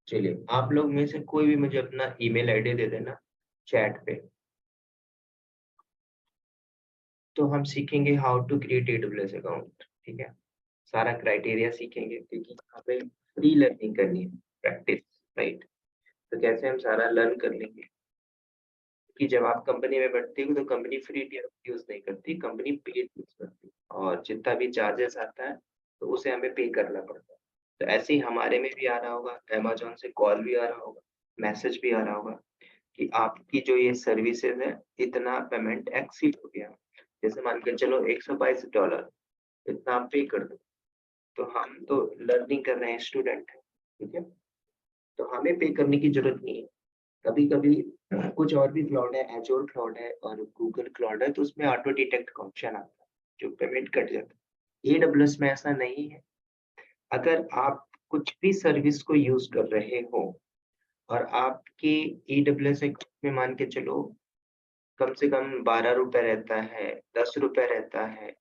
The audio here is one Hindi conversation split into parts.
चलिए, आप लोग में से कोई भी मुझे अपना ईमेल आईडी दे देना चैट पे, तो हम सीखेंगे how to create AWS account. ठीक है, सारा क्राइटेरिया सीखेंगे क्योंकि यहाँ पे फ्री लर्निंग करनी है, प्रैक्टिस, राइट। तो कैसे हम सारा लर्न कर लेंगे कि जब आप कंपनी में बैठते हो तो कंपनी फ्री यूज नहीं करती, कंपनी पेड यूज करती है, और जितना भी चार्जेस आता है तो उसे हमें पे करना पड़ता है। तो ऐसे ही हमारे में भी आ रहा होगा, अमेजोन से कॉल भी आ रहा होगा, मैसेज भी आ रहा होगा कि आपकी जो ये सर्विसेज है इतना पेमेंट एक्सीड हो गया। जैसे मान के चलो $122 इतना आप पे कर दो। तो हम तो लर्निंग कर रहे हैं, स्टूडेंट है, ठीक है, तो हमें पे करने की जरूरत नहीं है। कभी-कभी कुछ और भी क्लाउड है, एज़्योर क्लाउड है और गूगल क्लाउड है, तो उसमें ऑटो डिटेक्ट का ऑप्शन आता है, जो पेमेंट कट जाता है। एडब्ल्यूएस में ऐसा नहीं है। अगर आप कुछ भी सर्विस को यूज़ कर रहे हो और आपके एडब्ल्यूएस अकाउंट में मान के चलो कम से कम ₹12 रहता है, ₹10 रहता है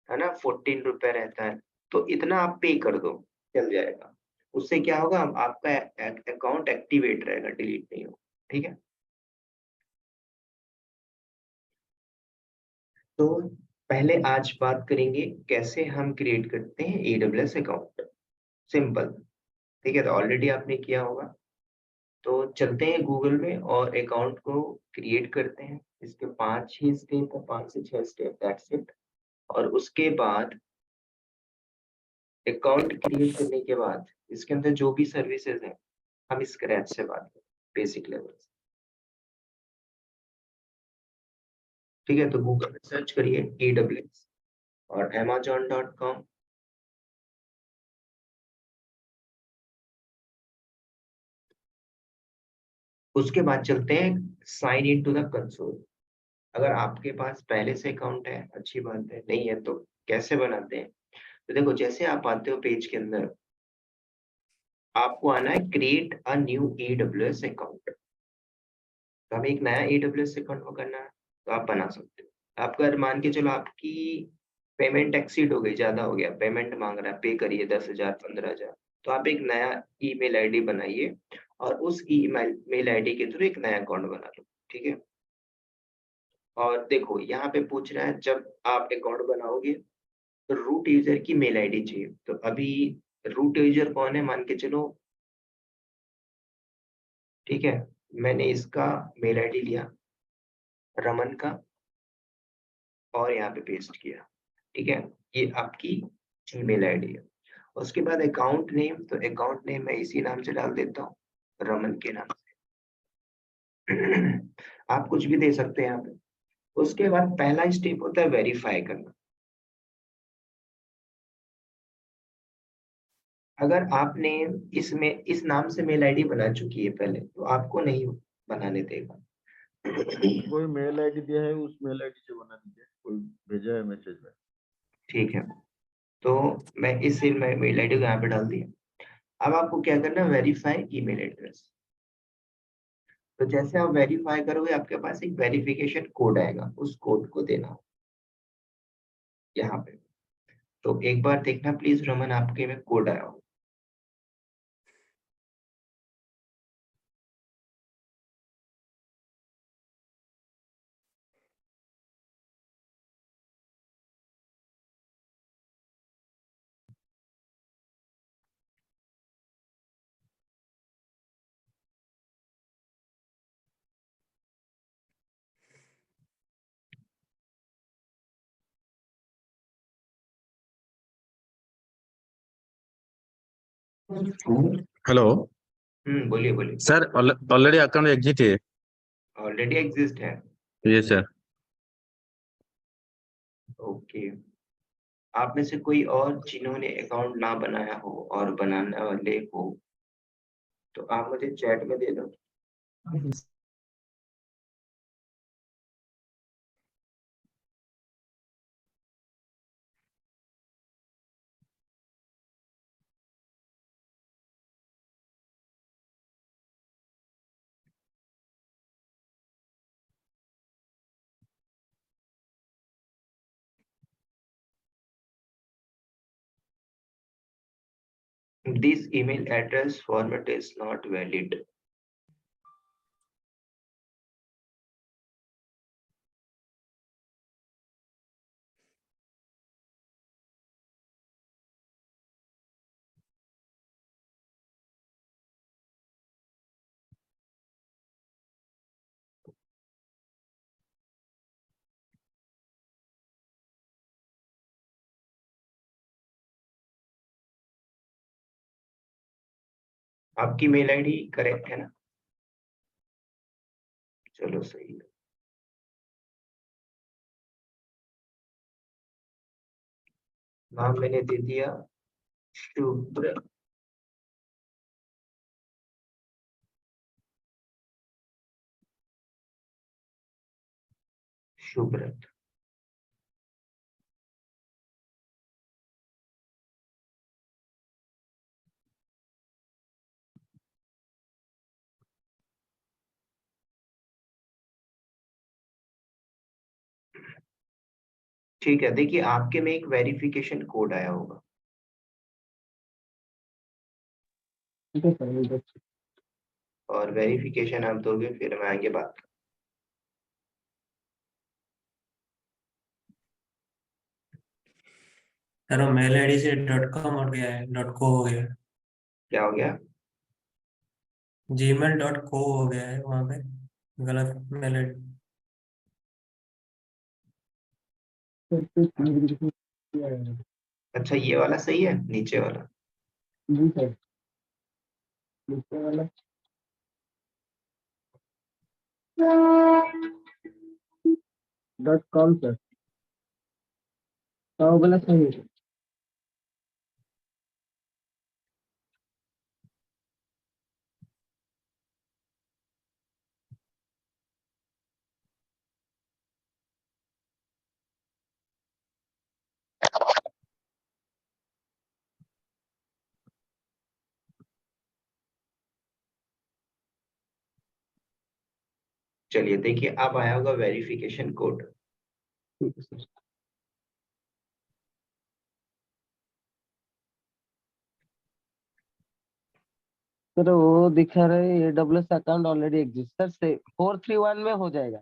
ना? ₹14 रहता है, तो इतना आप पे कर दो, चल जाएगा। उससे क्या होगा, आपका अकाउंट एक्टिवेट रहेगा, डिलीट नहीं होगा, ठीक है? तो पहले आज बात करेंगे कैसे हम क्रिएट करते हैं एडब्ल्यूएस अकाउंट। सिंपल, ठीक है, तो ऑलरेडी आपने किया होगा। तो चलते हैं गूगल में और अकाउंट को क्रिएट करते हैं। इसके 5 ही स्टेप है, 5 से 6 स्टेप, दैट्स इट। और उसके बाद अकाउंट क्रिएट करने के बाद इसके अंदर जो भी सर्विसेज हैं, हम स्क्रैच से बात करें, बेसिक लेवल से। ठीक है, तो गूगल में सर्च करिए एडब्ल्यूएस और amazon.com। उसके बाद चलते हैं sign in to the console. अगर आपके पास पहले से अकाउंट है, अच्छी बात है, नहीं है तो कैसे बनाते हैं? तो देखो, जैसे आप आते हो पेज के अंदर, आपको आना है create a new AWS account. तो हमें एक नया एडब्ल्यूएस अकाउंट को करना है, तो आप बना सकते हो। आप अगर मान के चलो आपकी पेमेंट एक्सीड हो गई, ज़्यादा हो गया, पेमेंट माँग रहा है, पे करिए 10,000 15,000, तो आप एक नया ईमेल आईडी बनाइए और उस ईमेल मेल आईडी के थ्रू एक नया अकाउंट बना लो, ठीक है? और देखो यहाँ पे पूछ रहा है जब आप अकाउंट बनाओगे तो रूट यूज़र की मेल आईडी चाहिए। तो अभी रूट यूज़र कौन है, मान के चलो, ठीक है? मैंने इसका मेल आईडी लिया, रमन का, और यहाँ पे पेस्ट किया, ठीक है? ये आपकी जीमेल आईडी है। उसके बाद अकाउंट नेम, तो अकाउंट नेम मैं इसी नाम से डाल देता हूँ, रमन के नाम से। आप कुछ भी दे सकते हैं यहाँ पे। उसके बाद पहला स्टेप होता है वेरीफाई करना। अगर आपने इसमें इस नाम से मेल आईडी बना चुकी है पहले, तो आपको नहीं बनाने देगा। कोई मेल आईडी दिया है, उस मेल आईडी से बना दीजिए, कोई भेजा है मैसेज में। ठीक है, तो मैं इस मेल आईडी को यहाँ पे डाल दिया। अब आपको क्या करना है, वेरीफाई ईमेल एड्रेस। तो जैसे आप वेरीफाई करोगे, आपके पास एक वेरिफिकेशन कोड आएगा, उस कोड को देना यहाँ पे। तो एक बार देखना प्लीज रमन, आपके में कोड आया हो। हेलो बोलिए बोलिए। सर, ऑलरेडी अकाउंट एग्जिट है। ऑलरेडी एग्जिस्ट है। ये सर। ओके, आप में से कोई और जिन्होंने अकाउंट ना बनाया हो और बनाने वाले हो, तो आप मुझे चैट में दे दो। This email address format is not valid. आपकी मेल आईडी करेक्ट है ना? चलो सही है। नाम मैंने दे दिया शुभ्र। शुभ्रत। ठीक है, देखिए आपके में एक वेरिफिकेशन कोड आया होगा। ठीक है सर, और वेरिफिकेशन आप दोगे फिर हम आएंगे बात। सर मेल आईडी से .com उठ गया है, .co हो गया है, क्या हो गया? gmail.co हो गया है, वहाँ पे गलत मेल आईडी। अच्छा, ये वाला सही है, नीचे वाला? जी सर, नीचे वाला .com सर, तो वो वाला सही है। चलिए देखिए, अब आया होगा वेरिफिकेशन कोड। ठीक है सर। सर वो दिखा रहे AWS account already exist sir, से 431 में हो जाएगा।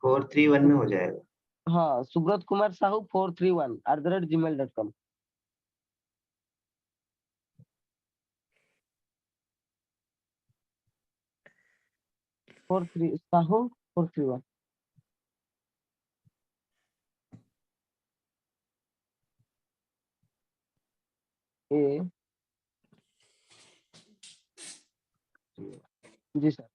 431 में हो जाएगा। हाँ, सुब्रत कुमार साहू 431 @gmail.com। 43 साहू 431 ए। जी सर।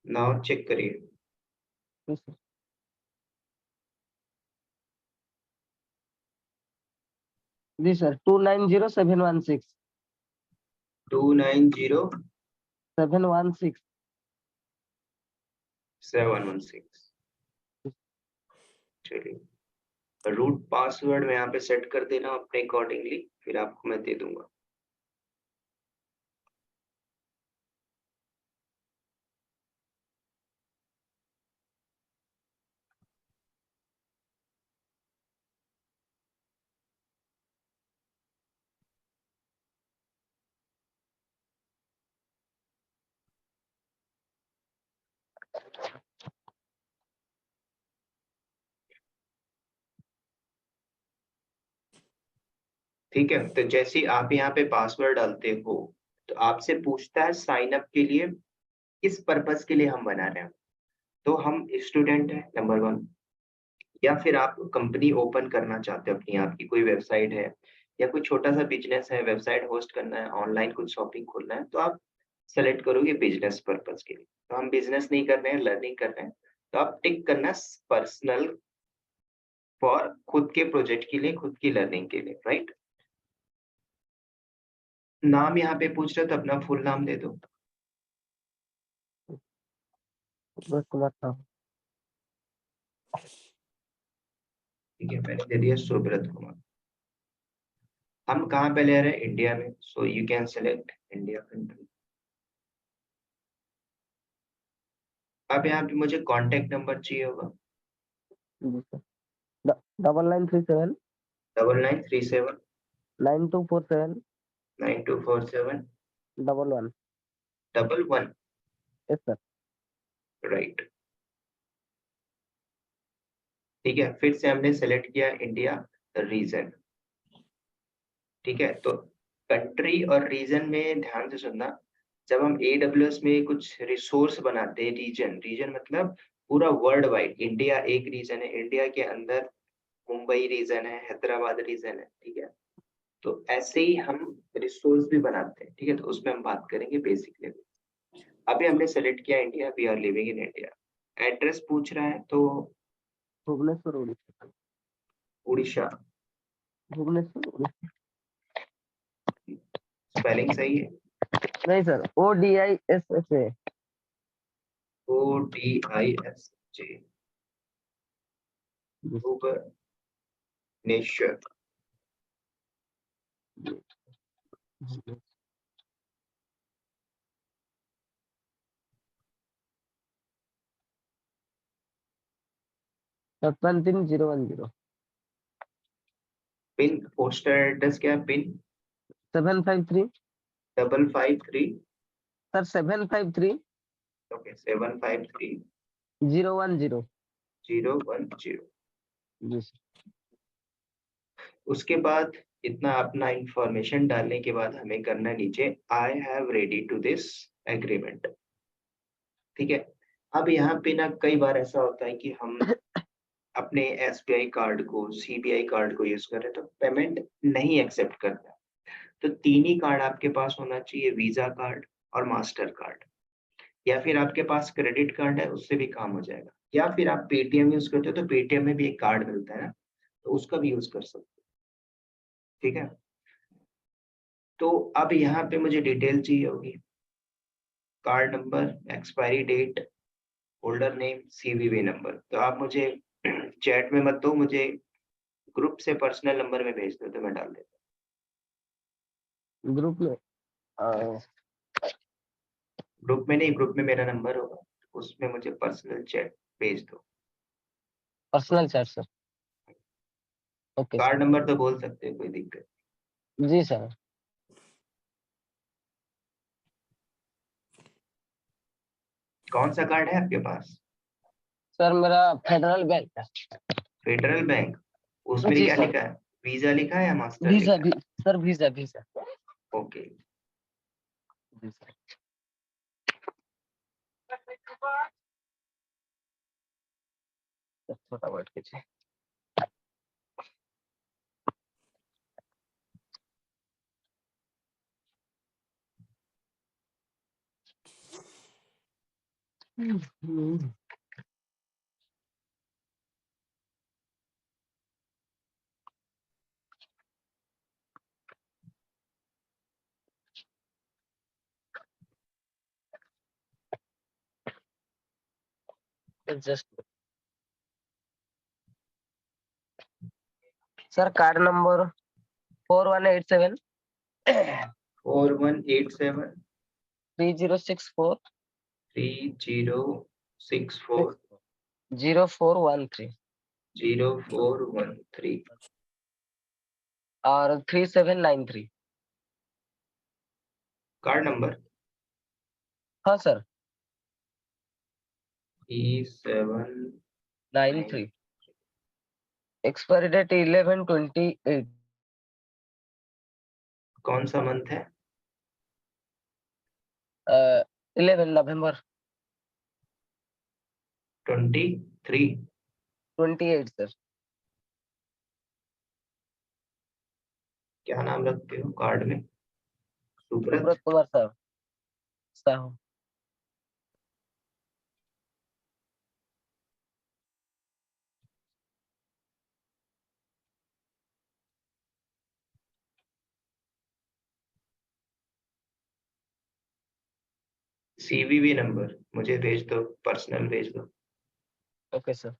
नाउ चेक करिए। Yes sir. जी सर, 290716 290 716। 716। चलिए, रूट पासवर्ड मैं यहाँ पे सेट कर दे रहा हूँ अपने अकॉर्डिंगली, फिर आपको मैं दे दूंगा। ठीक है, तो जैसे ही आप यहाँ पे पासवर्ड डालते हो तो आपसे पूछता है साइन अप के लिए किस पर्पस के लिए हम बना रहे हैं। तो हम स्टूडेंट हैं, नंबर 1, या फिर आप कंपनी ओपन करना चाहते हो अपनी, आपकी कोई वेबसाइट है या कोई छोटा सा बिजनेस है, वेबसाइट होस्ट करना है, ऑनलाइन कुछ शॉपिंग खोलना है, तो आप सेलेक्ट करोगे बिजनेस पर्पस के लिए। तो हम बिजनेस नहीं कर रहे हैं, लर्निंग कर रहे हैं, तो आप टिक करना पर्सनल फॉर खुद के प्रोजेक्ट के लिए, खुद की लर्निंग के लिए, राइट। नाम यहाँ पे पूछ रहे हो तो अपना फुल नाम दे दो। सुब्रत कुमार साहू। ठीक है, मैंने दे दिया सुब्रत कुमार। हम कहाँ पे ले रहे हैं? इंडिया में, so you can select India country. अब यहाँ पे मुझे कांटेक्ट नंबर चाहिए होगा, जी सर। 9937 9937 9247 9247 11। 11। Yes sir. राइट, ठीक है। फिर से हमने सेलेक्ट किया इंडिया रीजन, ठीक है। तो कंट्री और रीजन में ध्यान से सुनना, जब हम AWS में कुछ रिसोर्स बनाते हैं, रीजन रीजन मतलब पूरा वर्ल्ड वाइड, इंडिया एक रीजन है, इंडिया के अंदर मुंबई रीजन है, हैदराबाद रीजन है, ठीक है। तो ऐसे ही हम रिसोर्स भी बनाते हैं, ठीक है। तो उसमें हम बात करेंगे बेसिक लेवल। अभी हमने सेलेक्ट किया India, we are living in India. Address पूछ रहा है तो भुवनेश्वर उड़ीसा। उड़ीसा, भुवनेश्वर उड़ीसा। स्पेलिंग सही है, नहीं सर, ODISSA। ODISJ, भुवनेश्वर। छप्पन 3010। पिन, पोस्टल एड्रेस क्या है, पिन 753 553, सर, 753 ओके 753 010। 010। जी सर। उसके बाद इतना अपना इंफॉर्मेशन डालने के बाद हमें करना है नीचे I have ready to this agreement, ठीक है। अब यहाँ पे ना कई बार ऐसा होता है कि हम अपने SBI कार्ड को, CBI कार्ड को यूज कर रहे हैं तो पेमेंट नहीं एक्सेप्ट करता। तो तीन ही कार्ड आपके पास होना चाहिए, वीजा कार्ड और मास्टर कार्ड, या फिर आपके पास क्रेडिट कार्ड है उससे भी काम हो जाएगा, या फिर आप पेटीएम यूज करते हो तो पेटीएम में भी एक कार्ड मिलता है ना, तो उसका भी यूज कर सकते हो, ठीक है। तो अब यहाँ पे मुझे डिटेल चाहिए होगी, card number, expiry date, holder name, CVV number. तो आप मुझे चैट में मत दो, मुझे ग्रुप से पर्सनल नंबर में भेज दो तो मैं डाल देता ग्रुप में हूँ। ग्रुप में नहीं, ग्रुप में मेरा नंबर होगा, उसमें मुझे पर्सनल चैट भेज दो। Personal chat sir. Okay sir. Card number तो बोल सकते हो, कोई दिक्कत। जी सर। कौन सा कार्ड है आपके पास? सर मेरा फेडरल बैंक है। फेडरल बैंक, उसमें जी क्या सर। लिखा है, वीजा लिखा है या मास्टर वीजा लिखा भी सर, वीजा वीजा। है? ओके, जी सर। छोटा वर्ड कीजिए। Just sir, card number 4187 4187 3064 3064 0413 0413। और 3793। कार्ड नंबर हाँ सर। 3793। 93। Expiry date 11/28। कौन सा मंथ है? 11 नवंबर 23। 28 सर। क्या नाम रखते हो कार्ड में? सुब्रत। सुब्रत कुमार साहब साहू। CVV नंबर मुझे भेज दो, पर्सनल भेज दो। Okay sir.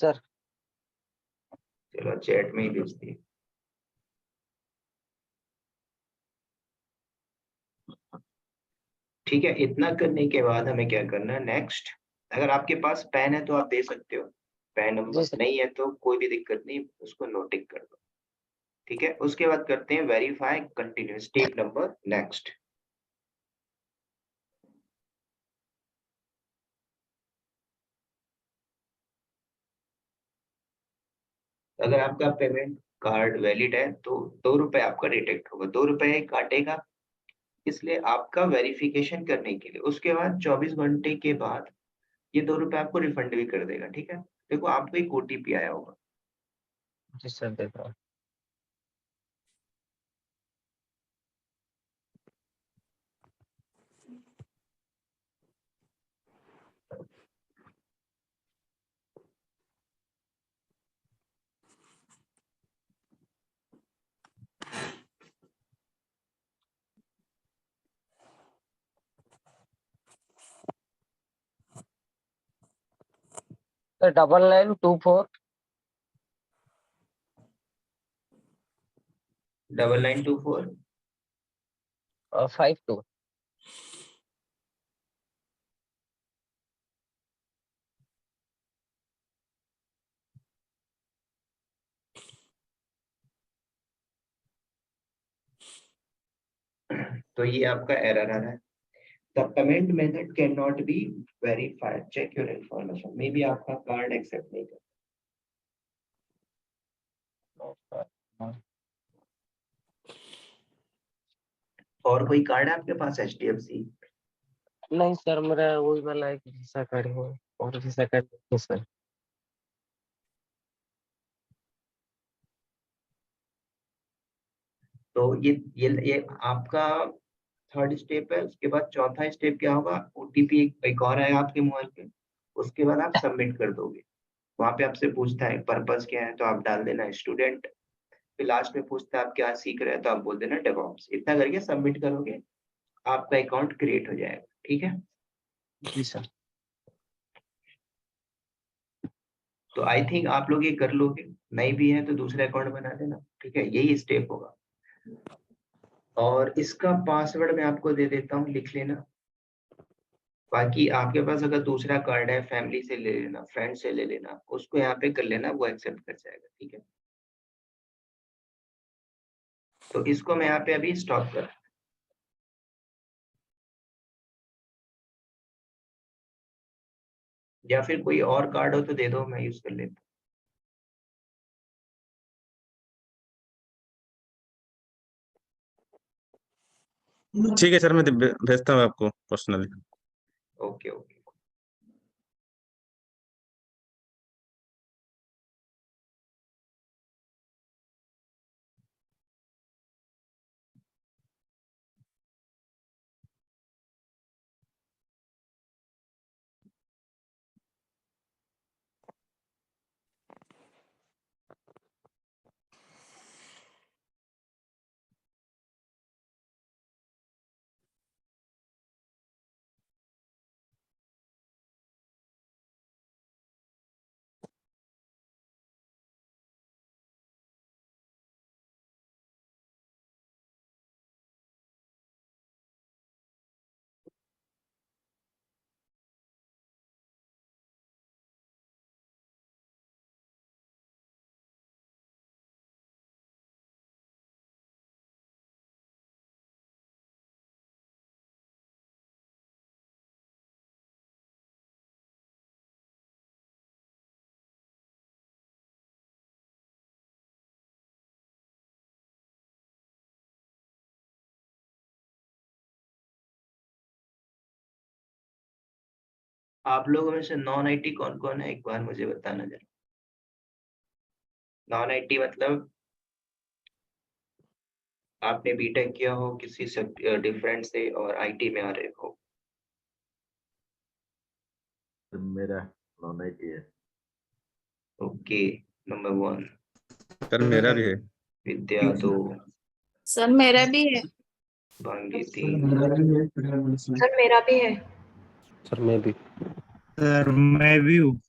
सर। चलो चैट में ही भेज दिए। ठीक है, इतना करने के बाद हमें क्या करना है नेक्स्ट। अगर आपके पास पेन है तो आप दे सकते हो, पेन जी नंबर सर। नहीं है तो कोई भी दिक्कत नहीं, उसको नोटिंग कर दो। ठीक है, उसके बाद करते हैं verify continue, step number next. अगर आपका पेमेंट कार्ड वैलिड है तो 2 रुपए आपका डिटेक्ट होगा, 2 रुपए काटेगा, इसलिए आपका वेरिफिकेशन करने के लिए उसके बाद 24 घंटे के बाद ये 2 रुपए आपको रिफंड भी कर देगा। ठीक है, देखो आपको एक ओटीपी आया होगा। जी सर, देख रहा हूँ। सर 9924 9924 52। तो ये आपका एरर आ रहा है। The payment method can not be verified, check your information. May be आपका कार्ड एक्सेप्ट नहीं कर। और कोई कार्ड है आपके पास HDFC? नहीं सर, मेरा वही वाला है कि वीसा कार्ड है, और वीसा कार्ड नहीं सर। तो ये आपका थर्ड स्टेप है। उसके बाद चौथा स्टेप क्या होगा, ओटीपी एक और आएगा आपके मोबाइल पे, उसके बाद आप सबमिट कर दोगे। वहां पे आपसे पूछता है पर्पस क्या है, तो आप डाल देना स्टूडेंट। फिर लास्ट में पूछता है आप क्या सीख रहे हैं, तो आप बोल देना डेवऑप्स। इतना करके सबमिट करोगे, आपका अकाउंट क्रिएट हो जाएगा। ठीक है, जी सर। तो आई थिंक आप लोग ये कर लोगे। नहीं भी है तो दूसरा अकाउंट बना देना। ठीक है, यही स्टेप होगा। और इसका पासवर्ड मैं आपको दे देता हूँ, लिख लेना। बाकी आपके पास अगर दूसरा कार्ड है, फैमिली से ले लेना, फ्रेंड से ले लेना, उसको यहाँ पे कर लेना, वो एक्सेप्ट कर जाएगा। ठीक है, तो इसको मैं यहाँ पे अभी स्टॉप कर, या फिर कोई और कार्ड हो तो दे दो, मैं यूज कर लेता ठीक है सर, मैं भेजता हूँ आपको पर्सनली। हूँ। Okay okay. आप लोगों में से नॉन आईटी कौन कौन है, एक बार मुझे बताना जरा। नॉन आईटी मतलब आपने बीटेक किया हो किसी से डिफरेंट से और आईटी में आ रहे हो। मेरा नॉन आईटी है। Okay, number 1। सर मेरा भी है। विद्या 2, सर मेरा भी है। भांगी 3, सर मेरा भी है। सर मैं भी। सर मैं भी हूँ।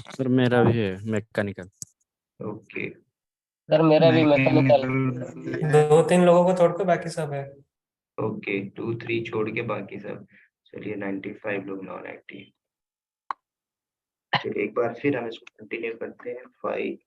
सर मेरा भी है मैकेनिकल। ओके, सर मेरा भी मैकेनिकल। 2-3 लोगों को छोड़ के बाकी सब है। ओके 2-3 छोड़ के बाकी सब। चलिए 95 लोग नॉन एक्टिव। चलिए एक बार फिर हम इसको कंटिन्यू करते हैं। 5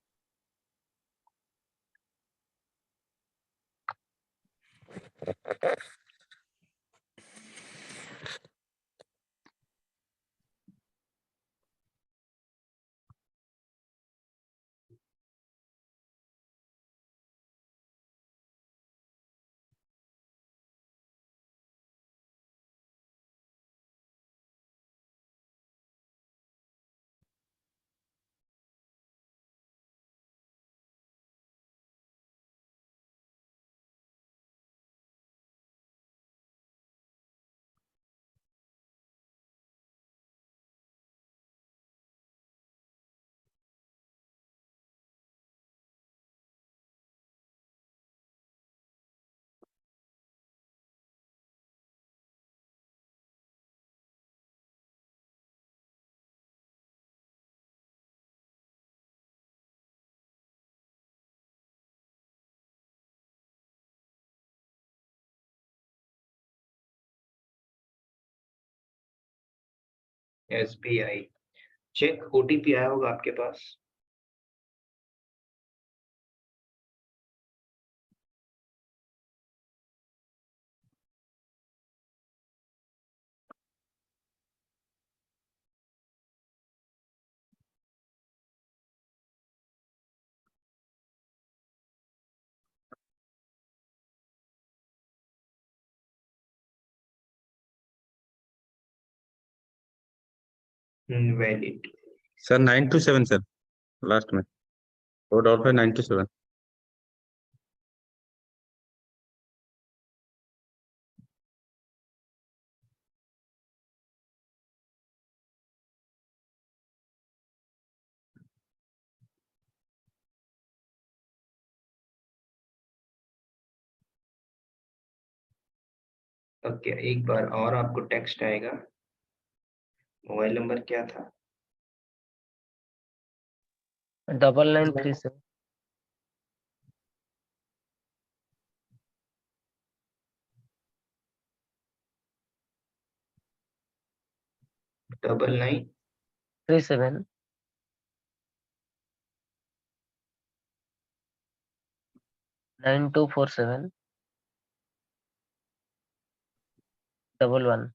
SBI चेक OTP आया होगा आपके पास। Valid. Sir 9 to 7 sir, last में कोड आउट है 9 to 7। ओके एक बार और आपको टेक्स्ट आएगा। मोबाइल नंबर क्या था? 9937। 99 37 9247 11।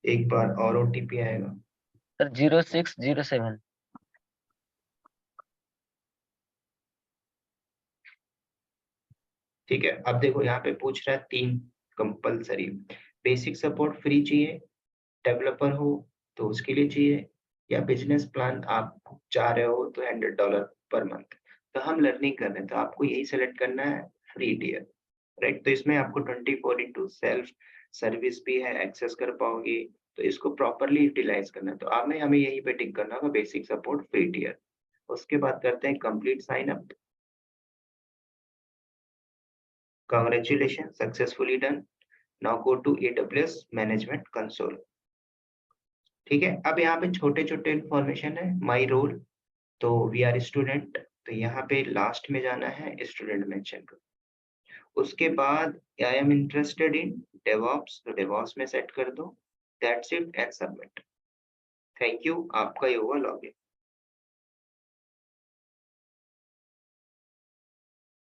एक बार और OTP आएगा। सर 0607। ठीक है, अब देखो यहाँ पे पूछ रहा है 3 कंपलसरी। बेसिक सपोर्ट फ्री चाहिए, डेवलपर हो तो उसके लिए चाहिए, या बिजनेस प्लान आप चाह रहे हो तो $100 पर मंथ। तो हम लर्निंग कर रहे हैं तो आपको यही सेलेक्ट करना है, फ्री टियर, राइट। तो इसमें आपको 24/7 सर्विस भी है, एक्सेस कर पाओगे। तो इसको प्रॉपरली यूटिलाइज करना है, तो आपने हमें यहीं पे टिक करना होगा, बेसिक सपोर्ट फ्री टियर। उसके बाद करते हैं complete sign up. Congratulations, successfully done. Now go to AWS Management Console. ठीक है, अब यहाँ पे छोटे छोटे इंफॉर्मेशन है। माई रोल, तो वी आर स्टूडेंट, तो यहाँ पे लास्ट में जाना है, स्टूडेंट मेंशन करो। उसके बाद I am interested in DevOps, तो डेवऑप्स में सेट कर दो। That's it and submit. Thank you, आपका ये हुआ लॉगिन।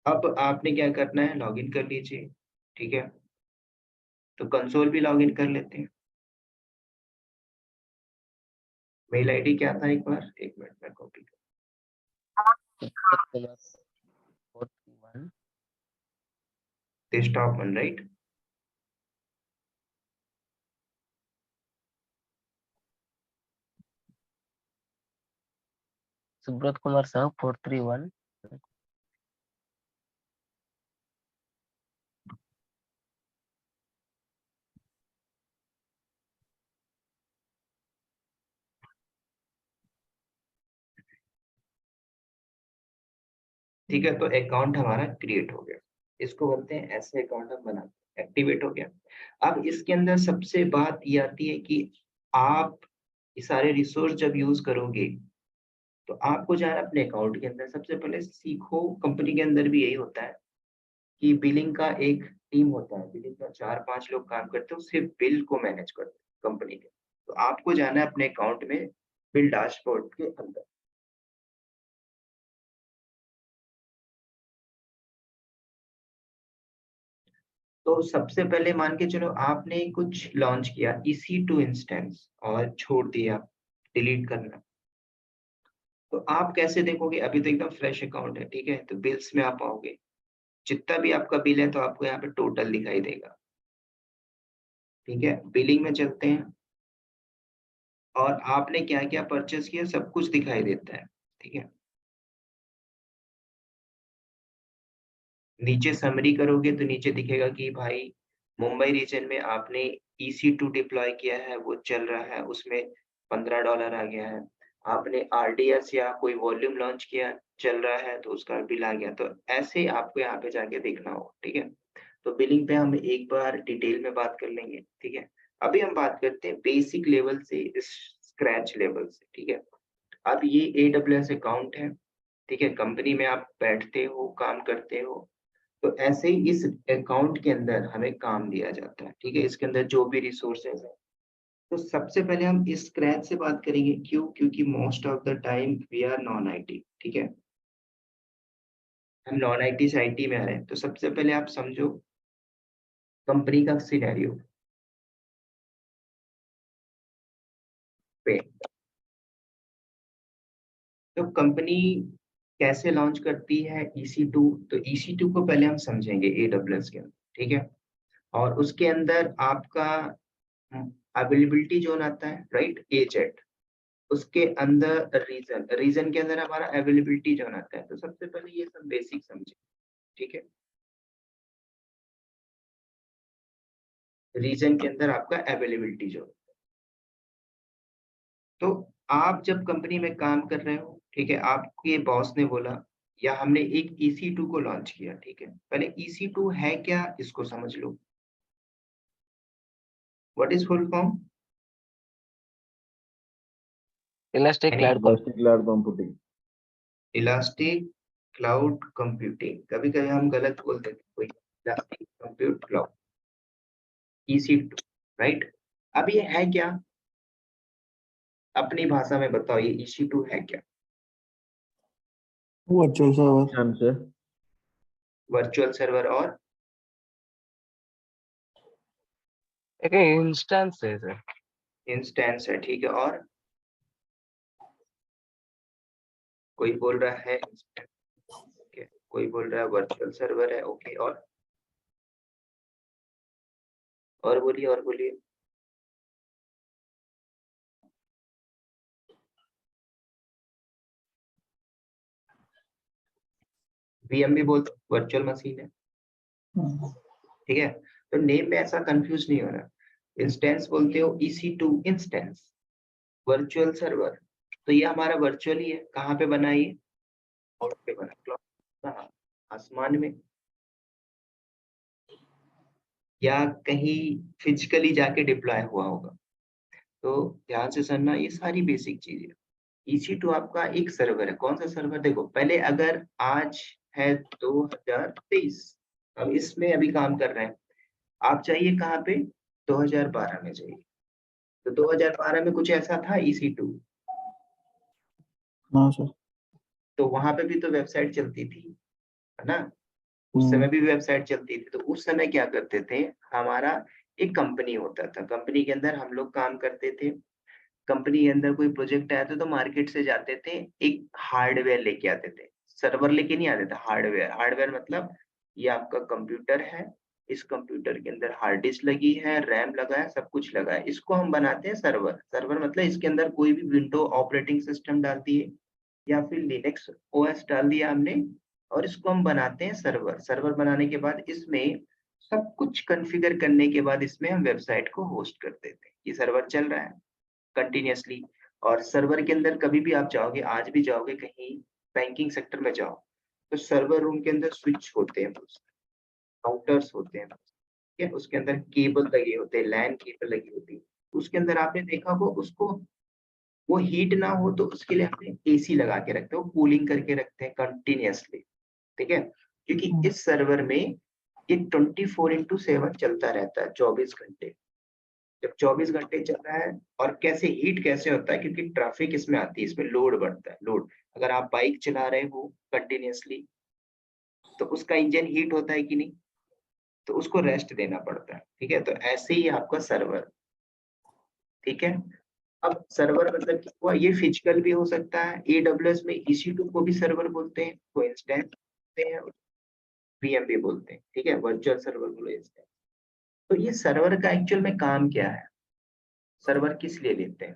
अब आपने क्या करना है, लॉगिन कर लीजिए। ठीक है, तो कंसोल भी लॉगिन कर लेते हैं। मेल आईडी क्या था, एक बार 1 मिनट में कॉपी कर। 431 this top one, right. Subrata Kumar Sahu 431। ठीक है, तो अकाउंट हमारा क्रिएट हो गया, इसको बोलते हैं ऐसे अकाउंट हम बनाते हैं, एक्टिवेट हो गया। अब इसके अंदर सबसे बात ये आती है कि आप ये सारे रिसोर्स जब यूज करोगे तो आपको जाना अपने अकाउंट के अंदर, सबसे पहले सीखो। कंपनी के अंदर भी यही होता है कि बिलिंग का एक टीम होता है, बिलिंग का 4-5 लोग काम करते हैं, सिर्फ बिल को मैनेज करते हैं कंपनी के। तो आपको जाना है अपने अकाउंट में बिल डैशबोर्ड के अंदर। तो सबसे पहले मान के चलो आपने कुछ लॉन्च किया EC2 इंस्टेंस और छोड़ दिया, डिलीट करना। तो आप कैसे देखोगे? अभी तो एकदम फ्रेश अकाउंट है, ठीक है, तो बिल्स में आप आओगे, जितना भी आपका बिल है तो आपको यहाँ पे टोटल दिखाई देगा। ठीक है, बिलिंग में चलते हैं और आपने क्या क्या परचेस किया सब कुछ दिखाई देता है। ठीक है, नीचे समरी करोगे तो नीचे दिखेगा कि भाई मुंबई रीजन में आपने EC2 डिप्लॉय किया है, वो चल रहा है, उसमें $15 आ गया है। आपने RDS या कोई वॉल्यूम लॉन्च किया, चल रहा है, तो उसका बिल आ गया। तो ऐसे आपको यहाँ पे जाके देखना होगा। ठीक है, तो बिलिंग पे हम एक बार डिटेल में बात कर लेंगे। ठीक है, अभी हम बात करते हैं बेसिक लेवल से, स्क्रैच लेवल से। ठीक है, अब ये AWS अकाउंट है, ठीक है, कंपनी में आप बैठते हो, काम करते हो, तो ऐसे ही इस अकाउंट के अंदर हमें काम दिया जाता है। ठीक है, इसके अंदर जो भी रिसोर्सेज है, तो सबसे पहले हम इस स्क्रैच से बात करेंगे। क्यों? क्योंकि most of the time we are non IT। ठीक है, हम नॉन IT से IT में आ रहे हैं। तो सबसे पहले आप समझो कंपनी का सिनेरियो पे। तो कंपनी कैसे लॉन्च करती है EC2? तो EC2 को पहले हम समझेंगे AWS के अंदर। ठीक है, और उसके अंदर आपका अवेलेबिलिटी जोन आता है, राइट, AZ। उसके अंदर रीजन के अंदर हमारा अवेलेबिलिटी जोन आता है। तो सबसे पहले ये सब बेसिक समझे। ठीक है, रीजन के अंदर आपका अवेलेबिलिटी जोन। तो आप जब कंपनी में काम कर रहे हो, ठीक है, आपके बॉस ने बोला या हमने एक EC2 को लॉन्च किया। ठीक है, पहले EC2 है क्या इसको समझ लो। What is full form? Elastic यानी cloud elastic cloud computing. Elastic cloud computing. कभी कभी हम गलत बोल देते हैं, कोई elastic compute cloud EC2, right. अब ये है क्या? अपनी भाषा में बताओ, ये EC2 है क्या? Virtual server. ध्यान से वर्चुअल सर्वर और एक इंस्टेंस है सर। इंस्टेंस है। ठीक है, और कोई बोल रहा है instance, okay, कोई बोल रहा है वर्चुअल सर्वर है। ओके, और बोलिए, और बोलिए। VM भी बोलते, वर्चुअल मशीन है। ठीक है, तो नेम में ऐसा कंफ्यूज नहीं होना। इंस्टेंस बोलते हो EC2 इंस्टेंस, वर्चुअल सर्वर, तो ये हमारा वर्चुअल ही है। कहाँ पे बना ये? क्लाउड पे बना। क्लाउड कहाँ? आसमान में, या कहीं फिजिकली जाके डिप्लॉय हुआ होगा। तो ध्यान से सुनना, ये सारी बेसिक चीजें। EC2 आपका एक सर्वर है। कौन सा सर्वर? देखो पहले, अगर आज है 2023, अब इसमें अभी काम कर रहे हैं, आप चाहिए कहाँ पे? 2012 में चाहिए। तो 2012 में कुछ ऐसा था EC2? हाँ सर। तो वहां पे भी तो वेबसाइट चलती थी, है ना? उस समय भी वेबसाइट चलती थी। तो उस समय क्या करते थे, हमारा एक कंपनी होता था, कंपनी के अंदर हम लोग काम करते थे। कंपनी के अंदर कोई प्रोजेक्ट आया था तो मार्केट से जाते थे, एक हार्डवेयर लेके आते थे। सर्वर लेके नहीं आते थे, हार्डवेयर। हार्डवेयर मतलब ये आपका कंप्यूटर है, इस कंप्यूटर के अंदर हार्ड डिस्क लगी है, रैम लगा है, सब कुछ लगा है, इसको हम बनाते हैं सर्वर। सर्वर मतलब इसके अंदर कोई भी विंडो ऑपरेटिंग सिस्टम डाल दिए, या फिर लिनक्स ओएस डाल दिया हमने और इसको हम बनाते हैं सर्वर। सर्वर बनाने के बाद इसमें सब कुछ कॉन्फ़िगर करने के बाद इसमें हम वेबसाइट को होस्ट कर देते हैं। ये सर्वर चल रहा है कंटिन्यूअसली और सर्वर के अंदर कभी भी आप जाओगे, आज भी जाओगे कहीं बैंकिंग सेक्टर में जाओ, तो सर्वर रूम के अंदर स्विच होते हैं, राउटर्स होते हैं, ठीक है? उसके अंदर केबल लगे होते हैं, लैन केबल लगी होती है। उसके अंदर आपने देखा होगा उसको वो हीट ना हो तो उसके लिए हमने एसी लगा के रखते हैं, वो कूलिंग करके रखते हैं कंटिन्यूअसली, ठीक है? क्योंकि इस सर्वर में ये 24/7 चलता रहता है 24 घंटे। जब 24 घंटे चल रहा है और कैसे हीट कैसे होता है, क्योंकि ट्रैफिक इसमें आती है, इसमें लोड बढ़ता है, लोड। अगर आप बाइक चला रहे हो कंटिन्यूअसली तो उसका इंजन हीट होता है कि नहीं, तो उसको रेस्ट देना पड़ता है, ठीक है? तो ऐसे ही आपका सर्वर, ठीक है? अब सर्वर मतलब क्या हुआ, ये फिजिकल भी हो सकता है, AWS में EC2 को भी सर्वर बोलते हैं, को इंस्टेंस बोलते हैं, VM भी बोलते हैं, ठीक है? वर्चुअल सर्वर बोले इंस्टेंस। तो ये सर्वर का एक्चुअल में काम क्या है, सर्वर किस लिए लेते हैं?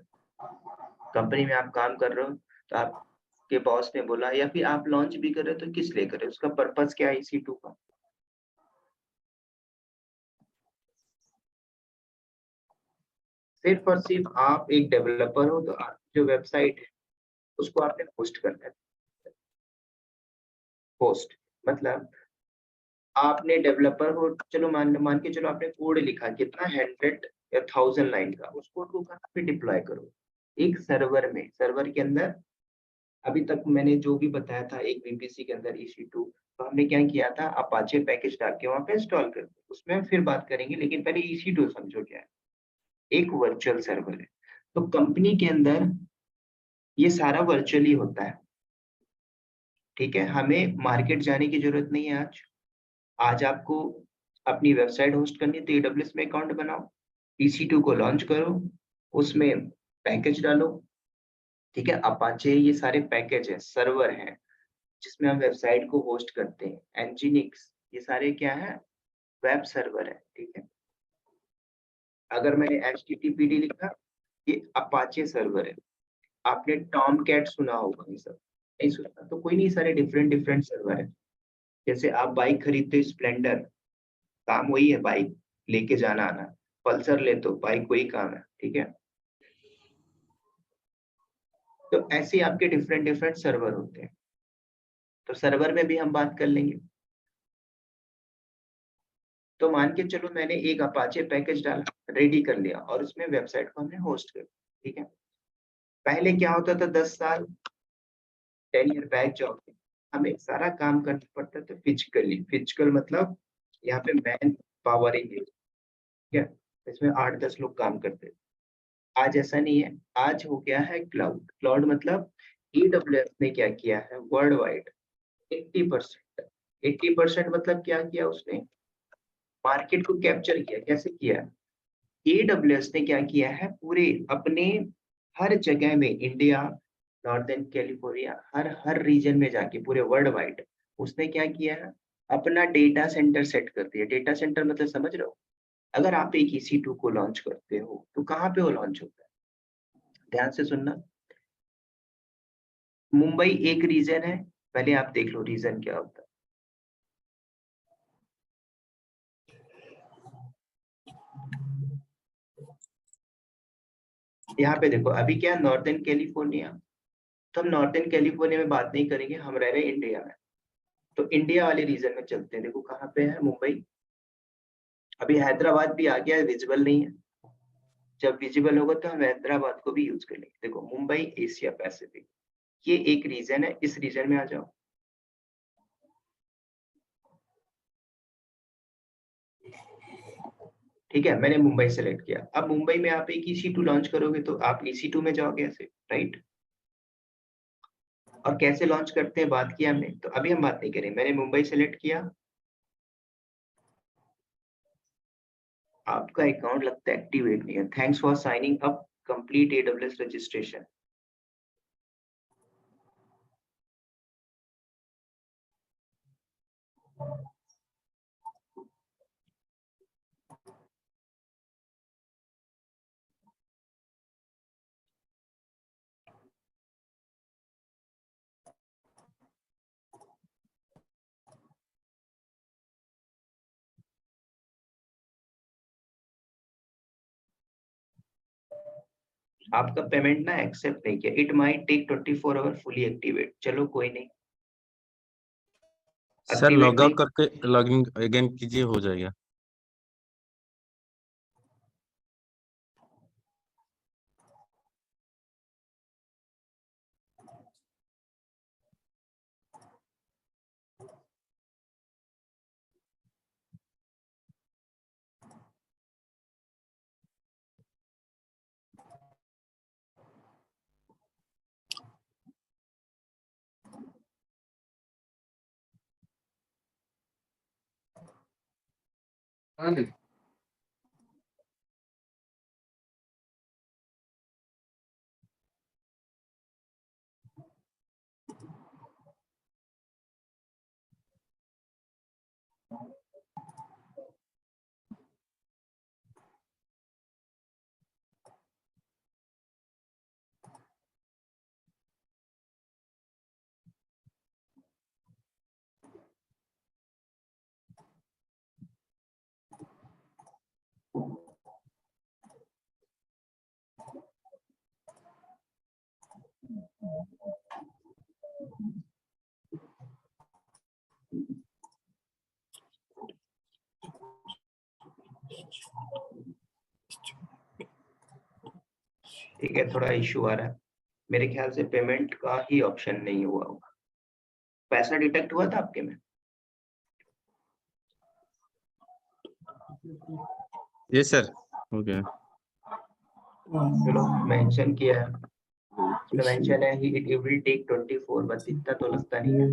कंपनी में आप काम कर रहे हो तो आपके बॉस ने बोला या फिर आप लॉन्च भी कर रहे हो तो किस लिए कर रहे हो, उसका पर्पस क्या है EC2 का? सिर्फ और सिर्फ आप एक डेवलपर हो तो आप जो वेबसाइट है उसको आपने होस्ट करना है। होस्ट मतलब आपने डेवलपर हो, चलो मान मान के चलो आपने कोड लिखा कितना 100 या 1000 लाइन का, उस कोड को कहाँ पे डिप्लॉय करो? एक सर्वर में। सर्वर के अंदर अभी तक मैंने जो भी बताया था एक VPC के अंदर EC2, तो हमने क्या किया था, अपाचे पैकेज डाल के वहां पे इंस्टॉल कर दिया। उसमें हम फिर बात करेंगे, लेकिन पहले EC2 समझो क्या है। एक वर्चुअल सर्वर है, तो कंपनी के अंदर ये सारा वर्चुअली होता है, ठीक है? हमें मार्केट जाने की जरूरत नहीं है आज। आज आपको अपनी वेबसाइट होस्ट करनी है तो AWS में अकाउंट बनाओ, EC2 को लॉन्च करो, उसमें पैकेज डालो, ठीक है? अपाचे ये सारे पैकेज है, सर्वर है जिसमें हम वेबसाइट को होस्ट करते हैं। Nginx ये सारे क्या है, वेब सर्वर है, ठीक है? अगर मैंने HTTPD लिखा, ये अपाचे सर्वर है। आपने टॉम कैट सुना होगा, ये सब नहीं सुना तो कोई नहीं, सारे डिफरेंट डिफरेंट सर्वर है। जैसे आप बाइक खरीदते हो स्प्लेंडर, काम वही है, बाइक लेके जाना आना। पल्सर ले तो बाइक वही काम है, ठीक है? तो ऐसे ही आपके डिफरेंट डिफरेंट सर्वर होते हैं, तो सर्वर में भी हम बात कर लेंगे। तो मान के चलो मैंने एक अपाचे पैकेज डाला, रेडी कर लिया और उसमें वेबसाइट को हमने होस्ट कर दिया, ठीक है? पहले क्या होता था, 10 साल 10 ईयर बैक जॉब में हमें सारा काम करना पड़ता था फिजिकली। फिजिकल मतलब यहाँ पे मैन पावर ही है, ठीक है? इसमें 8-10 लोग काम करते थे। आज ऐसा नहीं है, आज हो गया है क्लाउड। क्लाउड मतलब AWS ने क्या किया है, वर्ल्ड वाइड 80%, 80% मतलब क्या किया उसने, मार्केट को कैप्चर किया। कैसे किया? AWS ने क्या किया है, पूरे अपने हर जगह में, इंडिया, नॉर्दर्न कैलिफोर्निया, हर हर रीजन में जाके पूरे वर्ल्ड वाइड उसने क्या किया है, अपना डेटा सेंटर सेट कर दिया। डेटा सेंटर मतलब समझ रहे हो? अगर आप एक EC2 को लॉन्च करते हो तो कहाँ पे वो लॉन्च होता है? ध्यान से सुनना। मुंबई एक रीजन है, पहले आप देख लो रीजन क्या होता है। यहाँ पे देखो अभी क्या है, नॉर्दर्न कैलिफोर्निया। तो हम नॉर्दर्न कैलिफोर्निया में बात नहीं करेंगे, हम रह रहे हैं इंडिया में। तो इंडिया वाले रीजन में चलते हैं। देखो कहाँ पे है, मुंबई। अभी हैदराबाद भी आ गया है, विजिबल नहीं है। जब विजिबल होगा तो हम हैदराबाद को भी यूज कर लेंगे। देखो मुंबई, एशिया पैसिफिक, ये एक रीजन है, इस रीजन में आ जाओ। ठीक है, मैंने मुंबई सेलेक्ट किया। अब मुंबई में आप एक EC2 लॉन्च करोगे तो आप EC2 में जाओगे ऐसे, राइट? और कैसे लॉन्च करते हैं बात किया हमने, तो अभी हम बात नहीं करें। मैंने मुंबई सेलेक्ट किया, आपका अकाउंट लगता है एक्टिवेट नहीं है। Thanks for signing up, complete AWS registration. आपका पेमेंट ना एक्सेप्ट नहीं किया, it might take 24 hour fully activate. चलो कोई नहीं, सर एक्टिवेट लॉग नहीं, आउट करके लॉगिन अगेन कीजिए, हो जाएगा। ठीक है, थोड़ा इशू आ रहा है, मेरे ख्याल से पेमेंट का ही ऑप्शन नहीं हुआ होगा। पैसा डिटेक्ट हुआ था आपके में? ये सर हो गया। चलो मेंशन किया है, इसमें मेंशन है इट विल टेक 24, बस इतना तो लगता नहीं है।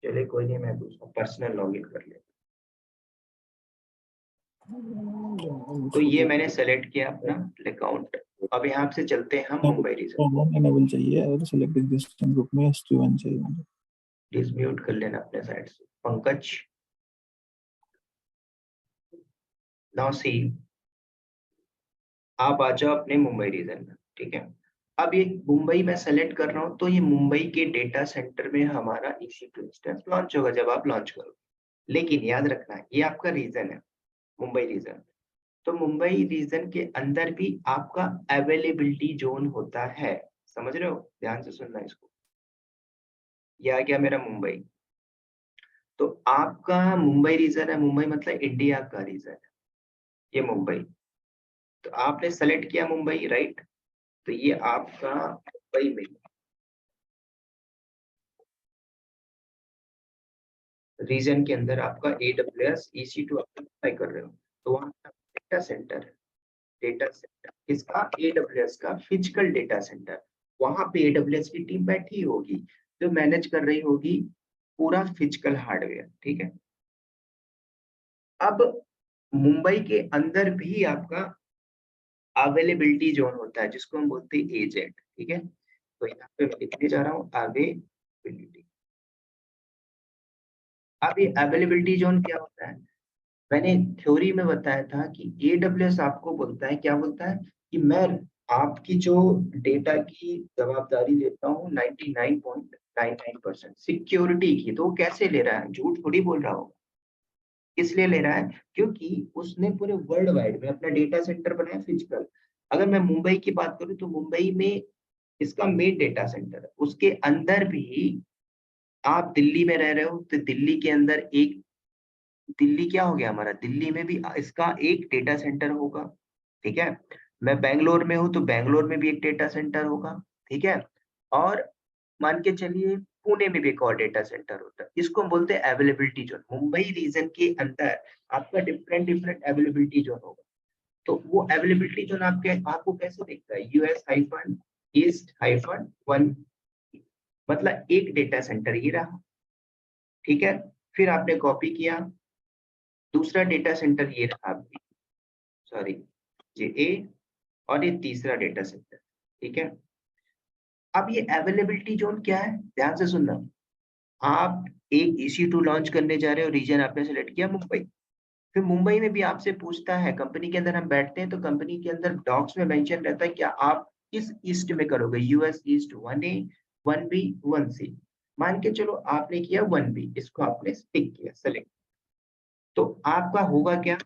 चलिए कोई नहीं, मैं दूसरा पर्सनल लॉगिन कर लेता। तो ये मैंने सेलेक्ट किया अपना अकाउंट। अब यहाँ से चलते हैं हम मुंबई रीजन। एनेबल चाहिए और सेलेक्ट एग्जिस्टिंग ग्रुप में S21 चाहिए मुझे। प्लीज म्यूट कर लेना अपने साइड से पंकज। नाउ सी, आप आ जाओ अपने मुंबई रीजन में, ठीक है। अब ये मुंबई में सेलेक्ट कर रहा हूँ, तो ये मुंबई के डेटा सेंटर में हमारा EC2 इंस्टेंस लॉन्च होगा जब आप लॉन्च करोगे। लेकिन याद रखना ये आपका रीजन है, मुंबई रीजन। तो मुंबई रीजन के अंदर भी आपका अवेलेबिलिटी जोन होता है, समझ रहे हो? ध्यान से सुनना इसको। यह आ गया मेरा मुंबई। तो आपका मुंबई रीजन है, मुंबई मतलब इंडिया का रीजन है ये मुंबई। तो आपने सेलेक्ट किया मुंबई, राइट? तो ये आपका मुंबई में रीजन के अंदर आपका AWS EC2 आप अप्लाई कर रहे हो, तो वहां डेटा सेंटर है। डेटा सेंटर किसका? AWS का फिजिकल डेटा सेंटर। वहां पे AWS की टीम बैठी होगी जो मैनेज कर रही होगी पूरा फिजिकल हार्डवेयर, ठीक है। अब मुंबई के अंदर भी आपका अवेलेबिलिटी जोन होता है जिसको हम बोलते हैं एजेंट, ठीक है। तो यहाँ पे मैं लिखने जा रहा हूँ अवेलेबिलिटी। अब ये अवेलेबिलिटी जोन क्या होता है? मैंने थ्योरी में बताया था कि AWS आपको बोलता है, क्या बोलता है कि मैं आपकी जो डेटा की जवाबदारी लेता हूँ 99.99% सिक्योरिटी की। तो वो कैसे ले रहा है? झूठ थोड़ी बोल रहा होगा। इसलिए ले रहा है क्योंकि उसने पूरे वर्ल्ड वाइड में अपना डेटा सेंटर बनाया फिजिकल। अगर मैं मुंबई की बात करूं तो मुंबई में इसका मेन डेटा सेंटर है। उसके अंदर भी आप दिल्ली में रह रहे हो तो दिल्ली के अंदर एक, दिल्ली क्या हो गया हमारा, दिल्ली में भी इसका एक डेटा सेंटर होगा, ठीक है। मैं बेंगलोर में हूँ तो बेंगलोर में भी एक डेटा सेंटर होगा, ठीक है। और मान के चलिए पुणे में भी एक और डेटा सेंटर होता है। इसको हम बोलते हैं अवेलेबिलिटी जोन। मुंबई रीजन के अंदर आपका डिफरेंट डिफरेंट अवेलेबिलिटी जोन होगा। तो वो अवेलेबिलिटी जोन आपको कैसे दिखता है? US-East-1, मतलब एक डेटा सेंटर ये रहा, ठीक है। फिर आपने कॉपी किया, दूसरा डेटा सेंटर ये रहा, सॉरी ये A, और ये तीसरा डेटा सेंटर, ठीक है। अब ये अवेलेबिलिटी जोन क्या है, ध्यान से सुनना। आप एक EC2 लॉन्च करने जा रहे हो, रीजन आपने सेलेक्ट किया मुंबई, फिर मुंबई में भी आपसे पूछता है, कंपनी के अंदर हम बैठते हैं तो कंपनी के अंदर डॉक्स में मेंशन रहता है क्या आप किस ईस्ट में करोगे, US east 1A 1B 1C। मान के चलो आपने किया 1B, इसको आपने टिक किया, सेलेक्ट। तो आपका होगा क्या,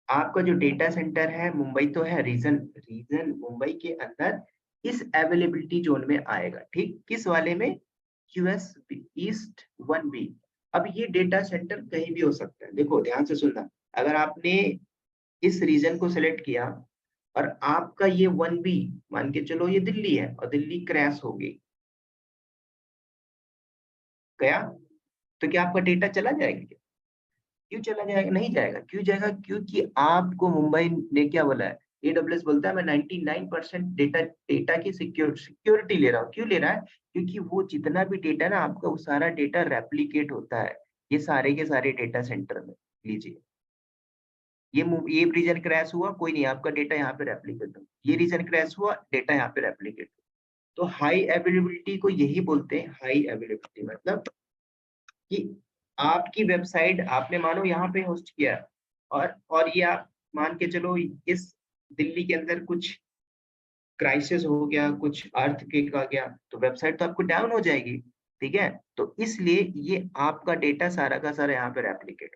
आपका जो डेटा सेंटर है मुंबई तो है, रीजन रीजन मुंबई के अंदर इस अवेलेबिलिटी जोन में आएगा, ठीक, किस वाले में, US ईस्ट 1B। अब ये डेटा सेंटर कहीं भी हो सकता है, देखो ध्यान से सुनना। अगर आपने इस रीजन को सिलेक्ट किया और आपका ये 1B, मान के चलो ये दिल्ली है और दिल्ली क्रैश हो गया, तो क्या आपका डेटा चला जाएगा क्या? क्यों चला जाएगा? नहीं जाएगा। क्यों जाएगा? क्योंकि आपको मुंबई ने क्या बोला है, AWS बोलता है मैं 99% डेटा की सिक्योरिटी ले रहा हूँ। क्यों ले रहा है? क्योंकि वो जितना भी डेटा ना आपका, वो सारा डेटा रेप्लिकेट होता है ये सारे के सारे डेटा सेंटर में। लीजिए ये रीजन क्रैश हुआ, कोई नहीं, आपका डेटा यहाँ पे रेप्लिकेट हो, ये रीजन क्रैश हुआ, डेटा यहाँ पे रेप्लिकेट हो। तो हाई अवेलेबिलिटी को यही बोलते हैं, हाई अवेलेबिलिटी मतलब कि आपकी वेबसाइट आपने मानो यहाँ पे होस्ट किया और ये आप मान के चलो इस दिल्ली के अंदर कुछ क्राइसिस हो गया, कुछ अर्थक्वेक आ गया, तो वेबसाइट तो आपको डाउन हो जाएगी, ठीक है। तो इसलिए ये आपका डेटा सारा का सारा यहाँ पे रेप्लिकेट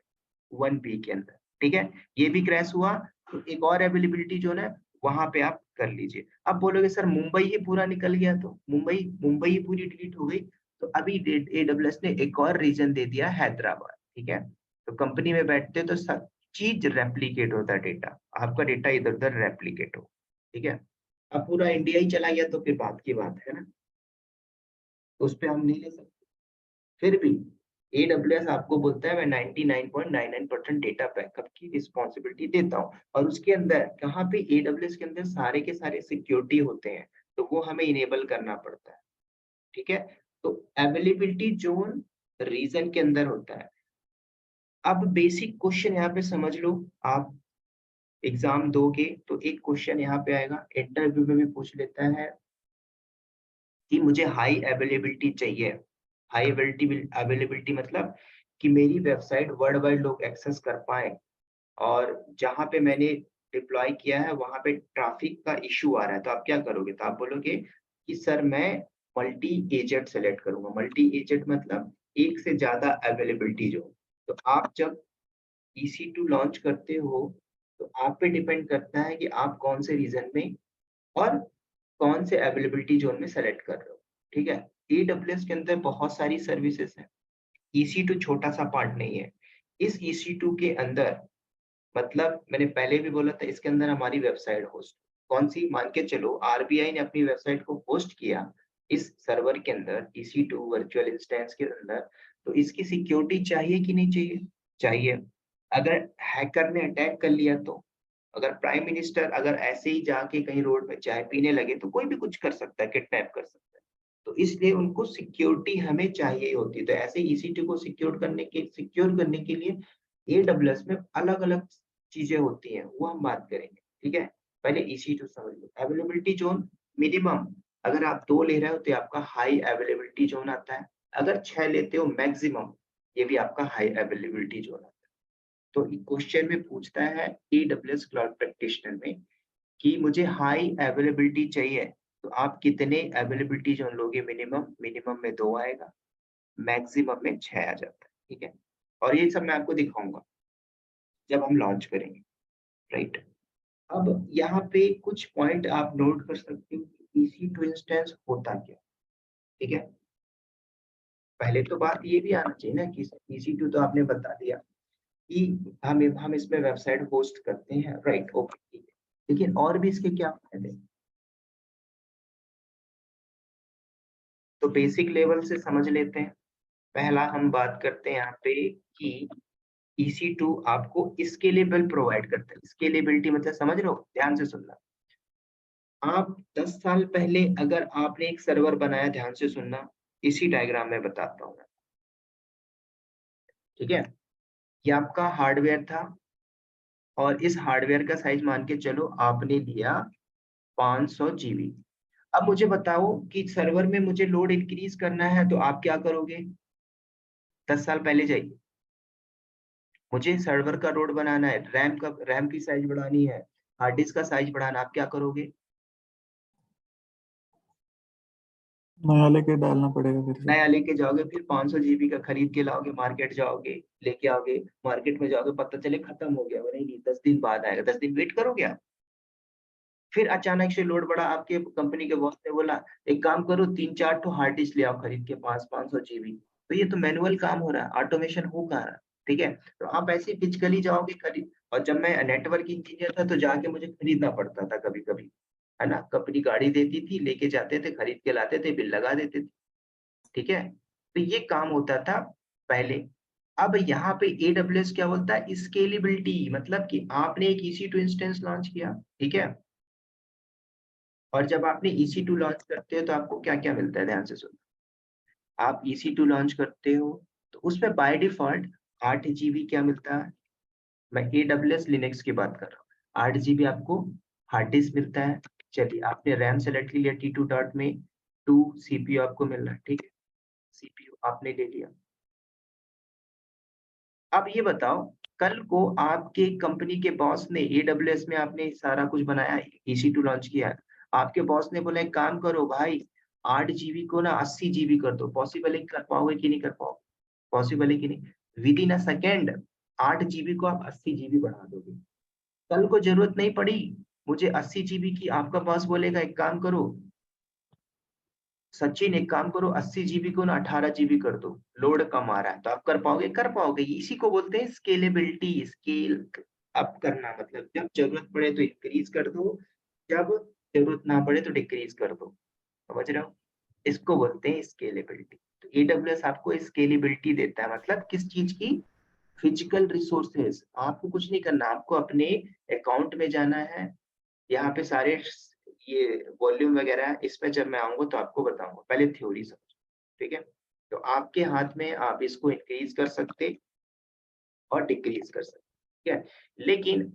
1B के अंदर, ठीक है। ये भी क्रैश हुआ तो एक और अवेलेबिलिटी जो है वहां पे आप कर लीजिए। अब बोलोगे सर मुंबई ही पूरा निकल गया, तो मुंबई ही पूरी डिलीट हो गई, तो अभी AWS ने एक और रीजन दे दिया, हैदराबाद, ठीक है। तो कंपनी में बैठते तो सब चीज रेप्लिकेट होता है, डेटा आपका डेटा इधर उधर रेप्लिकेट हो, ठीक है। अब पूरा इंडिया ही चला गया तो फिर बात की बात है ना, तो उस पर हम नहीं ले सकते। फिर भी AWS आपको बोलता है मैं 99.99% डेटा बैकअप की रिस्पॉन्सिबिलिटी देता हूँ, और उसके अंदर कहाँ पे, AWS के अंदर सारे के सारे सिक्योरिटी होते हैं, तो वो हमें इनेबल करना पड़ता है, ठीक है। तो अवेलेबिलिटी जोन रीजन के अंदर होता है। अब बेसिक क्वेश्चन यहाँ पे समझ लो, आप एग्जाम दोगे तो एक क्वेश्चन यहाँ पे आएगा, इंटरव्यू में भी पूछ लेता है कि मुझे हाई अवेलेबिलिटी चाहिए। हाई अवेलेबिलिटी मतलब कि मेरी वेबसाइट वर्ल्ड वाइड लोग एक्सेस कर पाए, और जहां पे मैंने डिप्लॉय किया है वहां पे ट्रैफिक का इशू आ रहा है, तो आप क्या करोगे, तो आप बोलोगे कि सर मैं मल्टी एजेंट सेलेक्ट करूंगा। मल्टी एजेंट मतलब एक से ज्यादा अवेलेबिलिटी जो, तो आप जब EC2 लॉन्च करते हो तो आप पे डिपेंड करता है कि आप कौन से रीजन में और कौन से अवेलेबिलिटी जोन में सेलेक्ट कर रहे हो, ठीक है। AWS के अंदर बहुत सारी सर्विसेज हैं, EC2 छोटा सा पार्ट नहीं है। इस EC2 के अंदर मतलब मैंने पहले भी बोला था, इसके अंदर हमारी वेबसाइट होस्ट कौन सी, मान के चलो RBI ने अपनी वेबसाइट को होस्ट किया इस सर्वर के अंदर, EC2 वर्चुअल इंस्टेंस के अंदर, तो इसकी सिक्योरिटी चाहिए कि नहीं चाहिए? चाहिए। अगर हैकर ने अटैक कर लिया तो, अगर प्राइम मिनिस्टर अगर ऐसे ही जाके कहीं रोड पे चाय पीने लगे तो कोई भी कुछ कर सकता है, किडनैप कर सकता है, तो इसलिए उनको सिक्योरिटी हमें चाहिए होती है। तो ऐसे EC2 को सिक्योर करने के लिए AWS में अलग अलग चीजें होती हैं, वो हम बात करेंगे, ठीक है। पहले EC2 समझ लो। अवेलेबिलिटी जोन मिनिमम अगर आप 2 ले रहे हो तो आपका हाई अवेलेबिलिटी जोन आता है, अगर 6 लेते हो मैक्सिमम, ये भी आपका हाई अवेलेबिलिटी जोन आता है। तो क्वेश्चन में पूछता है AWS क्लाउड प्रैक्टिशनर में कि मुझे हाई अवेलेबिलिटी चाहिए, तो आप कितने अवेलेबिलिटी जोन लोगे? मिनिमम में 2 आएगा, मैक्सिमम में 6 आ जाता है, ठीक है। और ये सब मैं आपको दिखाऊंगा जब हम लॉन्च करेंगे, राइट। अब यहाँ पे कुछ पॉइंट आप नोट कर सकते हो कि EC2 इंस्टेंस होता क्या, ठीक है। पहले तो बात ये भी आना चाहिए ना कि EC2 तो आपने बता दिया कि हम इसमें वेबसाइट होस्ट करते हैं, राइट, ओके, ठीक है। लेकिन और भी इसके क्या फायदे, तो बेसिक लेवल से समझ लेते हैं। पहला हम बात करते हैं यहाँ पे कि EC2 आपको स्केलेबल प्रोवाइड करता है। स्केलेबिलिटी मतलब समझ रहे हो, ध्यान से सुनना। आप 10 साल पहले अगर आपने एक सर्वर बनाया, ध्यान से सुनना, इसी डायग्राम में बताता हूँ मैं, ठीक है। ये आपका हार्डवेयर था और इस हार्डवेयर का साइज मान के चलो आपने दिया 500 GB। अब मुझे बताओ कि सर्वर में मुझे लोड इंक्रीज करना है तो आप क्या करोगे? 10 साल पहले जाइए, मुझे सर्वर का लोड बनाना है, रैम की साइज बढ़ानी है, हार्ड डिस्क का साइज बढ़ाना, आप क्या करोगे? नया लेके डालना पड़ेगा फिर से। नया लेके जाओगे, फिर 500 जीबी का खरीद के लाओगे, मार्केट जाओगे, लेके आओगे, मार्केट में जाओगे, पता चले खत्म हो गया, नहीं 10 दिन बाद आएगा, 10 दिन वेट करोगे आप? फिर अचानक से लोड बढ़ा, आपके कंपनी के बॉस ने बोला एक काम करो 3-4 तो हार्ड डिस्क ले आओ खरीद के, 500 जीबी। तो ये तो मैनुअल काम हो रहा है, ऑटोमेशन हो कहाँ रहा है? ठीक है, तो आप ऐसे फिजिकली जाओगे खरीद। और जब मैं नेटवर्क इंजीनियर था तो जाके मुझे खरीदना पड़ता था कभी कभी, है ना, कंपनी गाड़ी देती थी, लेके जाते थे, खरीद के लाते थे, बिल लगा देते थे। ठीक है, तो ये काम होता था पहले। अब यहाँ पे AWS क्या बोलता है? स्केलेबिलिटी, मतलब कि आपने एक EC2 इंस्टेंस लॉन्च किया, ठीक है, और जब आपने EC2 लॉन्च करते हो तो आपको क्या क्या मिलता है, ध्यान से सुनो। आप EC2 लॉन्च करते हो तो उसमें बाय डिफॉल्ट 8 GB क्या मिलता है? मैं AWS लिनक्स की बात कर रहा हूँ। 8 GB आपको हार्ड डिस्क मिलता है। चलिए, आपने रैम सेलेक्ट लिया T2 डॉट में, 2 CPU आपको मिल रहा है, ठीक है, CPU आपने ले लिया। अब ये बताओ, कल को आपके कंपनी के बॉस ने, AWS में आपने सारा कुछ बनाया, EC2 लॉन्च किया, आपके बॉस ने बोला एक काम करो भाई, 8 GB को ना 80 GB कर दो, पॉसिबल है, कर पाओगे कि नहीं कर पाओगे? पॉसिबल है कि नहीं? With in a second 8 GB को आप 80 GB बढ़ा दोगे। कल को जरूरत नहीं पड़ी मुझे 80 GB की, आपका बॉस बोलेगा एक काम करो सचिन, एक काम करो 80 GB को ना 18 GB कर दो, लोड कम आ रहा है, तो आप कर पाओगे? कर पाओगे। इसी को बोलते हैं स्केलेबिलिटी, स्केल अप करना, मतलब जब जरूरत पड़े तो इंक्रीज कर दो, जब जरूरत ना पड़े तो डिक्रीज कर दो। समझ रहे हो? इसको बोलते हैं स्केलेबिलिटी। तो AWS आपको स्केलेबिलिटी देता है, मतलब किस चीज की? Physical resources. आपको कुछ नहीं करना, आपको अपने अकाउंट में जाना है, यहाँ पे सारे ये वॉल्यूम वगैरह है, इसमें जब मैं आऊंगा तो आपको बताऊंगा, पहले थ्योरी समझो, ठीक है। तो आपके हाथ में, आप इसको इंक्रीज कर सकते और डिक्रीज कर सकते, ठीक है। लेकिन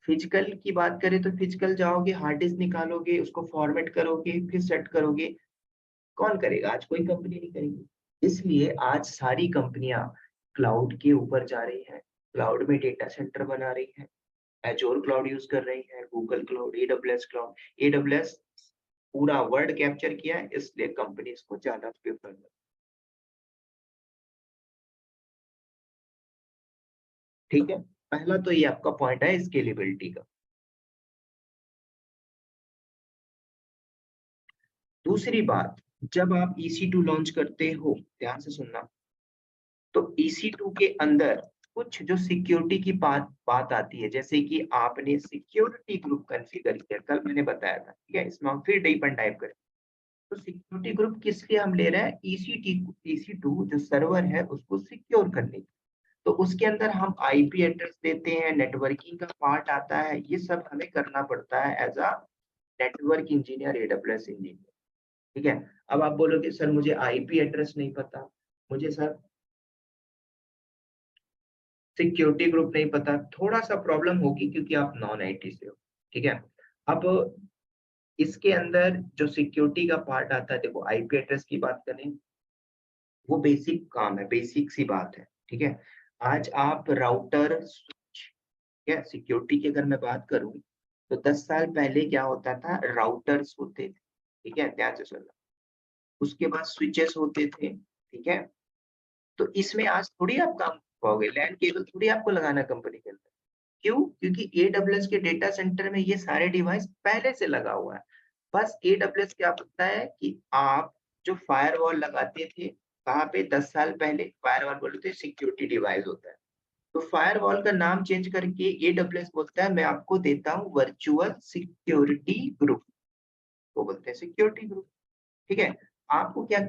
फिजिकल की बात करें तो फिजिकल जाओगे, हार्ड डिस्क निकालोगे, उसको फॉर्मेट करोगे, फिर सेट करोगे, कौन करेगा? आज कोई कंपनी नहीं करेगी। इसलिए आज सारी कंपनियां क्लाउड के ऊपर जा रही हैं, क्लाउड में डेटा सेंटर बना रही हैं, एजोर क्लाउड यूज कर रही है, Google cloud, AWS cloud. AWS पूरा वर्ल्ड कैप्चर किया है, इसलिए कंपनी इसको ज्यादा प्रेफर कर। ठीक है, पहला तो ये आपका पॉइंट है स्केलेबिलिटी का। दूसरी बात, जब आप EC2 लॉन्च करते हो, ध्यान से सुनना, तो EC2 के अंदर कुछ जो सिक्योरिटी की बात आती है, जैसे कि आपने सिक्योरिटी ग्रुप कॉन्फ़िगर किया, कल मैंने बताया था, ठीक है, इसमें हम फिर डीप एंड डाइव करें। तो सिक्योरिटी ग्रुप किस लिए हम ले रहे हैं? EC2 जो सर्वर है उसको सिक्योर करने के। तो उसके अंदर हम IP एड्रेस देते हैं, नेटवर्किंग का पार्ट आता है, ये सब हमें करना पड़ता है as a network engineer, AWS engineer, ठीक है। अब आप बोलोगे सर मुझे IP एड्रेस नहीं पता, मुझे सर सिक्योरिटी ग्रुप नहीं पता, थोड़ा सा प्रॉब्लम होगी क्योंकि आप नॉन IT से हो, ठीक है। अब इसके अंदर जो सिक्योरिटी का पार्ट आता है, देखो IP एड्रेस की बात करें, वो बेसिक काम है, बेसिक सी बात है, ठीक है। आज आप राउटर स्विच, क्या सिक्योरिटी की अगर मैं बात करूं तो 10 साल पहले क्या होता था? राउटर्स होते थे, ठीक है, ध्यान से सुनना, उसके बाद स्विचेस होते थे, ठीक है। तो इसमें आज थोड़ी आप काम पाओगे, लैन केबल थोड़ी आपको लगाना कंपनी के अंदर। क्यों? क्योंकि AWS के डेटा सेंटर में ये सारे डिवाइस पहले से लगा हुआ है। बस AWS क्या करता है कि आप जो फायरवॉल लगाते थे, कहाँ पे? 10 साल पहले फायरवॉल बोलते थे, सिक्योरिटी डिवाइस होता है। तो फायरवॉल का नाम चेंज करके AWS बोलता है मैं आपको देता हूँ वर्चुअल सिक्योरिटी ग्रुप, वो बोलते हैं सिक्योरिटी ग्रुप, ठीक है। आपको क्या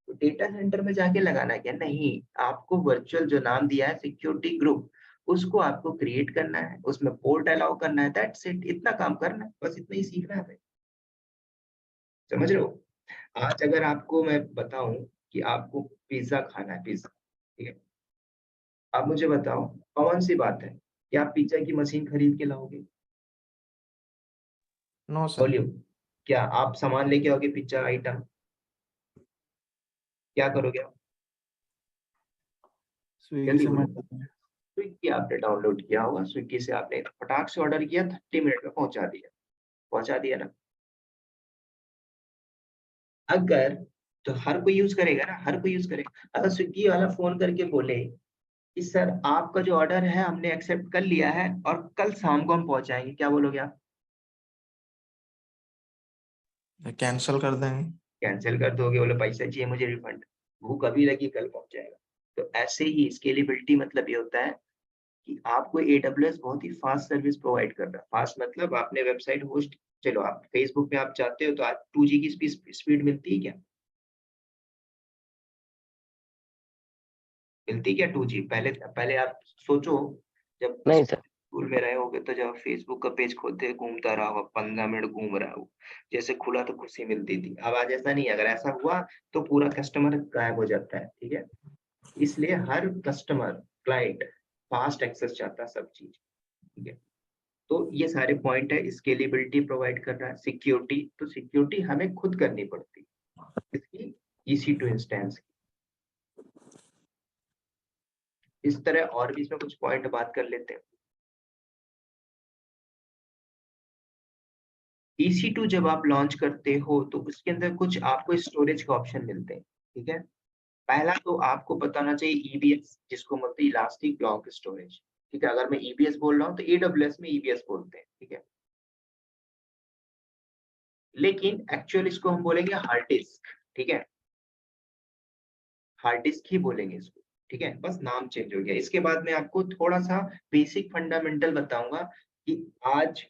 डेटा सेंटर में जाके लगाना है क्या? नहीं, आपको वर्चुअल जो नाम दिया है सिक्योरिटी ग्रुप, उसको आपको क्रिएट करना है, उसमें पोर्ट अलाउ करना है, दैट्स इट, इतना काम करना है, बस इतना ही सीखना है हमें। समझ रहे हो? आज अगर आपको मैं बताऊं कि आपको पिज्जा खाना है, पिज्जा, ठीक है, आप मुझे बताओ कौन सी बात है कि आप पिज्जा की मशीन खरीद के लाओगे? No sir. बोलिए, क्या आप सामान लेके आओगे, पिज्जा आइटम, क्या करोगे आप? स्विगी जल्दी से बोलो। मंगाते हैं। स्विगी आपने डाउनलोड किया होगा, स्विगी से आपने फटाक से ऑर्डर किया, 30 मिनट में पहुंचा दिया ना। अगर तो हर कोई यूज करेगा ना, हर कोई यूज करेगा। अगर स्विगी वाला फोन करके बोले कि सर आपका जो ऑर्डर है हमने एक्सेप्ट कर लिया है और कल शाम को हम पहुंचाएंगे, क्या बोलोगे आप? कैंसिल कर देंगे। कैंसिल कर दोगे, बोले पैसा चाहिए मुझे रिफंड, भूख अभी लगी कल पहुंच जाएगा। तो ऐसे ही स्केलेबिलिटी मतलब ये होता है कि आपको AWS बहुत ही फास्ट सर्विस प्रोवाइड कर रहा है। फास्ट मतलब आपने वेबसाइट होस्ट, चलो आप फेसबुक पे आप चाहते हो तो आज 2G की स्पीड मिलती है क्या? मिलती क्या 2G? पहले पहले आप सोचो, जब नहीं सर, स्कूल में रहे होगे तो जब फेसबुक का पेज खोलते घूमता रहा होगा, 15 मिनट घूम रहा हो, जैसे खुला तो खुशी मिलती थी। अब आज ऐसा नहीं है, अगर ऐसा हुआ तो पूरा कस्टमर गायब हो जाता है, ठीक है। इसलिए हर कस्टमर क्लाइंट फास्ट एक्सेस चाहता है सब चीज, ठीक है। तो ये सारे पॉइंट है। स्केलेबिलिटी प्रोवाइड कर रहा है, सिक्योरिटी, तो सिक्योरिटी हमें खुद करनी पड़ती है इसकी, EC2 इंस्टेंस की। इस तरह और भी इसमें कुछ पॉइंट बात कर लेते हैं। EC2 जब आप लॉन्च करते हो तो उसके अंदर कुछ आपको स्टोरेज का ऑप्शन मिलते हैं, ठीक है। पहला तो आपको पता होना चाहिए EBS, जिसको बोलते हैं इलास्टिक ब्लॉक स्टोरेज, ठीक है। अगर मैं EBS बोल रहा हूँ तो AWS में EBS बोलते हैं, ठीक है। लेकिन एक्चुअल इसको हम बोलेंगे हार्ड डिस्क, ठीक है। हार्ड डिस्क ही बोलेंगे इसको, ठीक है। बस नाम चेंज हो गया। इसके बाद में आपको थोड़ा सा बेसिक फंडामेंटल बताऊंगा कि आज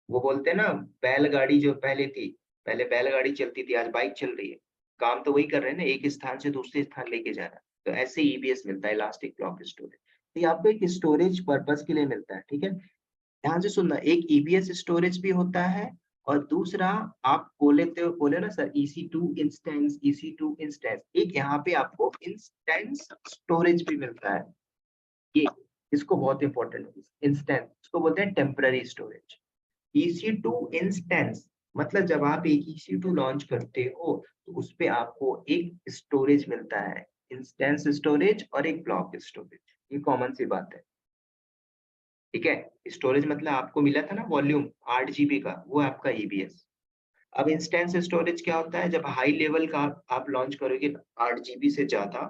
वो बोलते हैं ना, बैलगाड़ी जो पहले थी, पहले बैलगाड़ी चलती थी, आज बाइक चल रही है। काम तो वही कर रहे हैं ना, एक स्थान से दूसरे स्थान लेके जाना। तो ऐसे EBS मिलता है, इलास्टिक ब्लॉक स्टोरेज। तो ये आपको एक स्टोरेज पर्पस के लिए मिलता है, ठीक है। ध्यान से सुनना, एक EBS स्टोरेज भी होता है और दूसरा आप बोले ना sir EC2 instance, EC2 instance, एक यहाँ पे आपको इंस्टेंस स्टोरेज भी मिलता है। ये इसको बहुत इंपॉर्टेंट है, इंस्टेंस इसको बोलते हैं टेम्पररी स्टोरेज। EC2 इंस्टेंस मतलब जब आप एक EC2 लॉन्च करते हो तो उस पे आपको एक स्टोरेज मिलता है, इंस्टेंस स्टोरेज और एक ब्लॉक स्टोरेज। ये कॉमन सी बात है, ठीक है। स्टोरेज मतलब आपको मिला था ना वॉल्यूम 8 GB का, वो है आपका EBS। अब इंस्टेंस स्टोरेज क्या होता है, जब हाई लेवल का आप लॉन्च करोगे 8 GB से ज्यादा,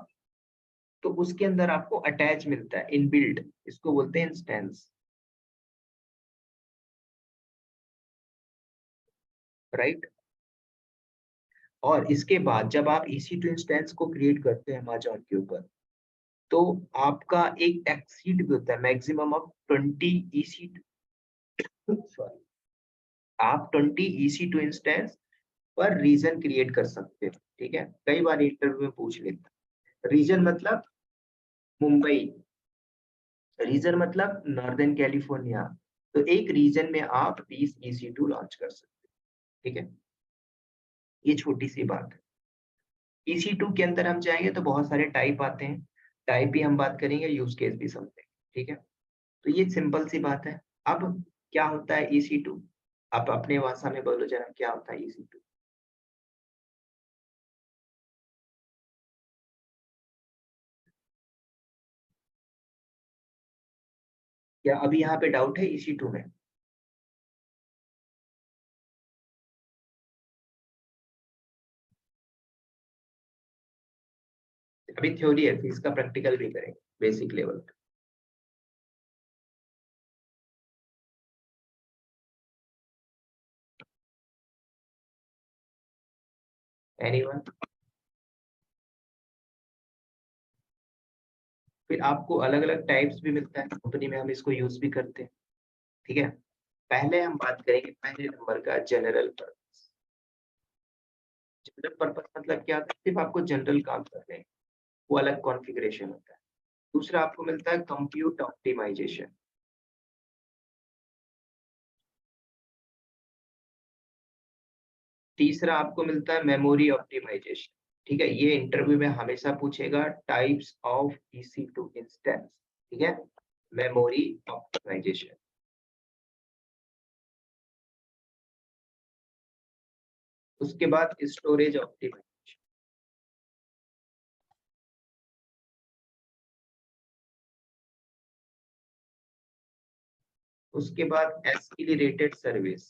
तो उसके अंदर आपको अटैच मिलता है इनबिल्ट, इसको बोलते हैं इंस्टेंस, राइट। और इसके बाद जब आप EC2 इंस्टेंस को क्रिएट करते हैं अमेज़न के ऊपर, तो आपका एक एक्सीड भी होता है, मैक्सिमम ऑफ 20 EC2, सॉरी, आप 20 EC2 इंस्टेंस पर रीजन क्रिएट कर सकते हो, ठीक है। कई बार इंटरव्यू में पूछ लेता है। रीजन मतलब मुंबई, रीजन मतलब नॉर्दर्न कैलिफोर्निया। तो एक रीजन में आप 20 EC2 लॉन्च कर सकते हो, ठीक है। ये छोटी सी बात है। EC2 के अंदर हम जाएंगे तो बहुत सारे टाइप आते हैं, टाइप भी हम बात करेंगे, यूज केस भी समझेंगे, ठीक है। तो ये सिंपल सी बात है। अब क्या होता है EC2, आप अपने भाषा में बोलो जरा, क्या होता है EC2? क्या अभी यहाँ पे डाउट है EC2 में? अभी थ्योरी है, फिर इसका प्रैक्टिकल भी करेंगे बेसिक लेवल पे। एनीवन? फिर आपको अलग अलग टाइप्स भी मिलता है कंपनी में, हम इसको यूज भी करते हैं, ठीक है। पहले हम बात करेंगे पहले नंबर का जनरल पर्पस। जनरल पर्पस मतलब क्या होता है, सिर्फ आपको जनरल काम करने हैं, वो अलग कॉन्फ़िगरेशन होता है। दूसरा आपको मिलता है कंप्यूट ऑप्टिमाइजेशन। तीसरा आपको मिलता है मेमोरी ऑप्टिमाइजेशन, ठीक है। ये इंटरव्यू में हमेशा पूछेगा, टाइप्स ऑफ EC2 इंस्टेंस, ठीक है। Memory optimization. उसके बाद स्टोरेज ऑप्टिमाइजेशन, उसके बाद एक्सीलरेटेड सर्विस,